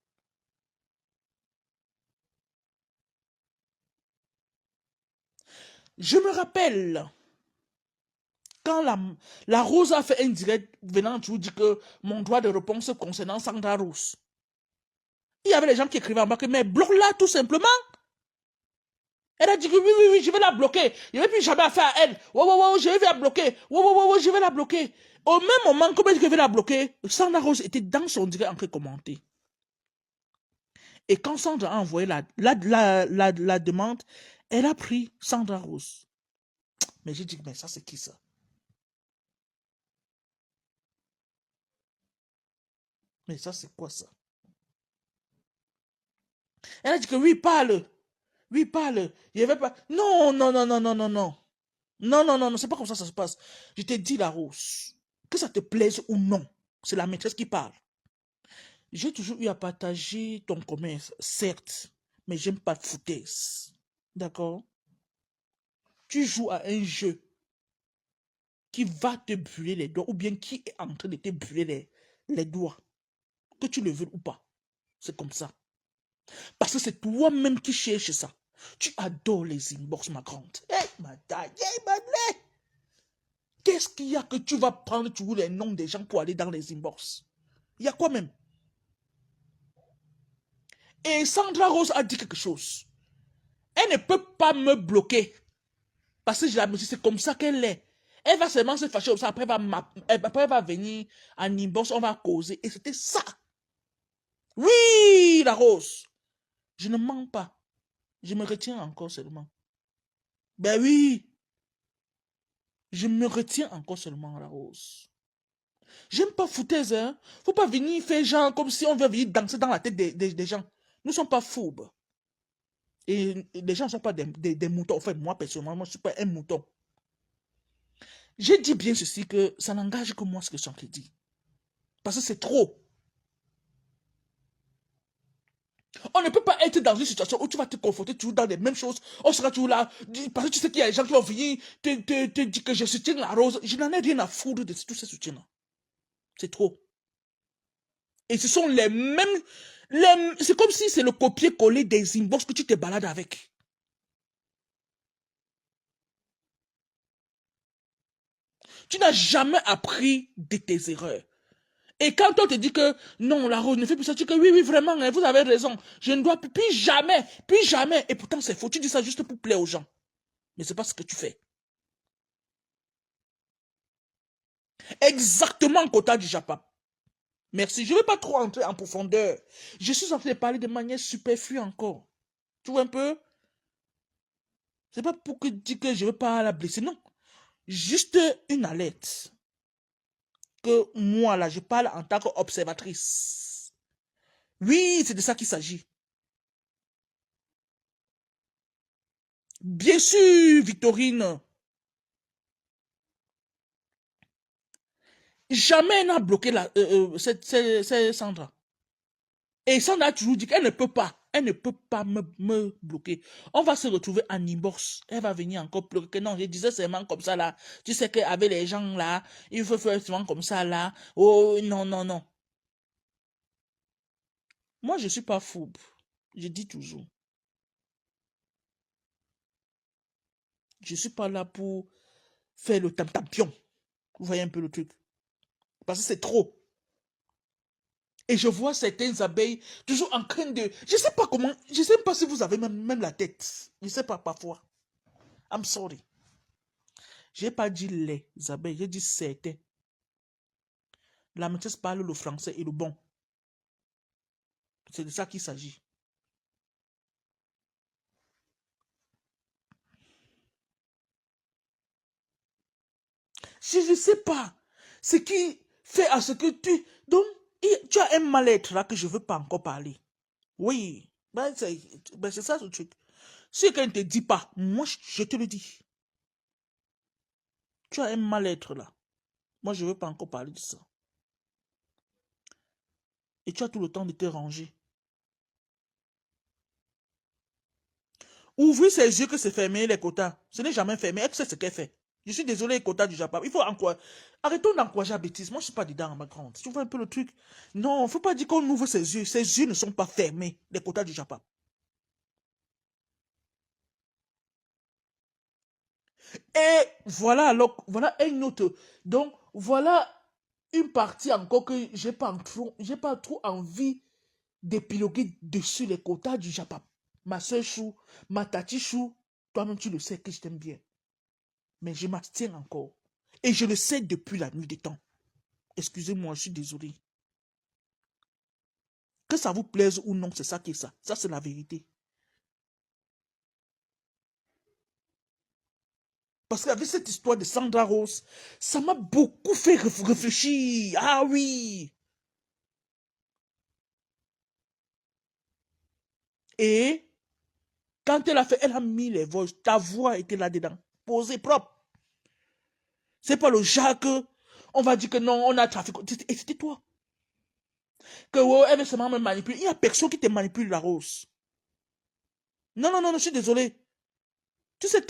Je me rappelle, quand la Rose a fait un direct venant vous dire que mon droit de réponse concernant Sandra Rose, il y avait des gens qui écrivaient en bas que, mais bloque-la tout simplement. Elle a dit que oui, oui, oui, je vais la bloquer. Je ne vais plus jamais affaire à elle. Ouais, ouais, ouais, je vais la bloquer. Ouais, ouais, ouais, ouais, je vais la bloquer. Au même moment, comme elle dit que je vais la bloquer, Sandra Rose était dans son direct en train de commenter. Et quand Sandra a envoyé la demande, elle a pris Sandra Rose. Mais j'ai dit, mais ça, c'est qui ça? Mais ça, c'est quoi ça? Elle a dit que oui, parle. Oui, parle. Je vais pas. Non, non, non, non, non, non, non. Non, non, non, non, c'est pas comme ça se passe. Je t'ai dit, la Rose, que ça te plaise ou non, c'est la maîtresse qui parle. J'ai toujours eu à partager ton commerce, certes, mais j'aime pas de foutaise. D'accord? Tu joues à un jeu qui va te brûler les doigts ou bien qui est en train de te brûler les doigts, que tu le veux ou pas. C'est comme ça. Parce que c'est toi-même qui cherches ça. Tu adores les inbox, ma grande. Hey, ma taille, hey, ma lait. Qu'est-ce qu'il y a que tu vas prendre toujours les noms des gens pour aller dans les inbox? Il y a quoi même? Et Sandra Rose a dit quelque chose. Elle ne peut pas me bloquer. Parce que je la me dis, c'est comme ça qu'elle est. Elle va seulement se fâcher comme ça. Après, elle va venir en inbox, on va causer. Et c'était ça. Oui, la Rose. Je ne mens pas. Je me retiens encore seulement. Ben oui. Je me retiens encore seulement, la Rose. J'aime pas foutaise, hein. Faut pas venir faire genre comme si on veut venir danser dans la tête des gens. Nous ne sommes pas foubes. Et les gens ne sont pas des moutons. Enfin, moi, personnellement, moi, je ne suis pas un mouton. J'ai dit bien ceci que ça n'engage que moi ce que Chanté dit. Parce que c'est trop. On ne peut pas être dans une situation où tu vas te confronter toujours dans les mêmes choses. On sera toujours là. Parce que tu sais qu'il y a des gens qui vont venir te dire que je soutiens la Rose. Je n'en ai rien à foutre de tous ces soutiens-là. C'est trop. Et ce sont les mêmes. C'est comme si c'est le copier-coller des inbox que tu te balades avec. Tu n'as jamais appris de tes erreurs. Et quand on te dit que non, la Rose ne fait plus ça, tu dis que oui, oui, vraiment, hein, vous avez raison. Je ne dois plus jamais, plus jamais. Et pourtant, c'est faux. Tu dis ça juste pour plaire aux gens. Mais c'est pas ce que tu fais. Exactement, quota du Japon. Merci. Je ne vais pas trop entrer en profondeur. Je suis en train de parler de manière superflue encore. Tu vois un peu? C'est pas pour que dire que je ne veux pas la blesser. Non. Juste une alerte. Que moi, là, je parle en tant qu'observatrice. Oui, c'est de ça qu'il s'agit. Bien sûr, Victorine. Jamais elle n'a bloqué cette Sandra. Et Sandra a toujours dit qu'elle ne peut pas. Elle ne peut pas me bloquer. On va se retrouver en inbox. Elle va venir encore pleurer que non, je disais seulement comme ça là. Tu sais qu'avec les gens là, il faut faire seulement comme ça là. Oh non, non, non. Moi, je ne suis pas fou. Je dis toujours. Je ne suis pas là pour faire le tam-tampion. Vous voyez un peu le truc. Parce que c'est trop. Et je vois certaines abeilles toujours en train de... Je ne sais pas comment... Je ne sais pas si vous avez même la tête. Je ne sais pas parfois. I'm sorry. Je n'ai pas dit les abeilles, j'ai dit certains. La maîtresse parle le français et le bon. C'est de ça qu'il s'agit. Je ne sais pas. Ce qui fait à ce que tu... Donc, tu as un mal-être là que je ne veux pas encore parler. Oui. C'est ça ce truc. Si quelqu'un ne te dit pas, moi je te le dis. Tu as un mal-être là. Moi je ne veux pas encore parler de ça. Et tu as tout le temps de te ranger. Ouvrir ses yeux que c'est fermé les quotas. Ce n'est jamais fermé. Elle sait ce qu'elle fait. Je suis désolé, les quotas du Japon. Il faut encourager. Arrêtons d'encourager la bêtise. Moi, je ne suis pas dedans en background. Tu vois un peu le truc. Non, il ne faut pas dire qu'on ouvre ses yeux. Ses yeux ne sont pas fermés, les quotas du Japon. Et voilà, alors, voilà une autre. Donc, voilà une partie encore que j'ai pas trop envie d'épiloguer dessus les quotas du Japon. Ma soeur Chou, ma tati Chou, toi-même tu le sais que je t'aime bien. Mais je m'abstiens encore. Et je le sais depuis la nuit des temps. Excusez-moi, je suis désolé. Que ça vous plaise ou non, c'est ça qui est ça. Ça, c'est la vérité. Parce qu'avec cette histoire de Sandra Rose, ça m'a beaucoup fait réfléchir. Ah oui. Et quand elle a fait, elle a mis les voix. Ta voix était là-dedans. Posée propre. C'est pas le Jacques. On va dire que non, on a trafiqué. Et c'était toi. Que oh, elle veut seulement me manipuler. Il n'y a personne qui te manipule, la Rose. Non, non, non, je suis désolé. Tu sais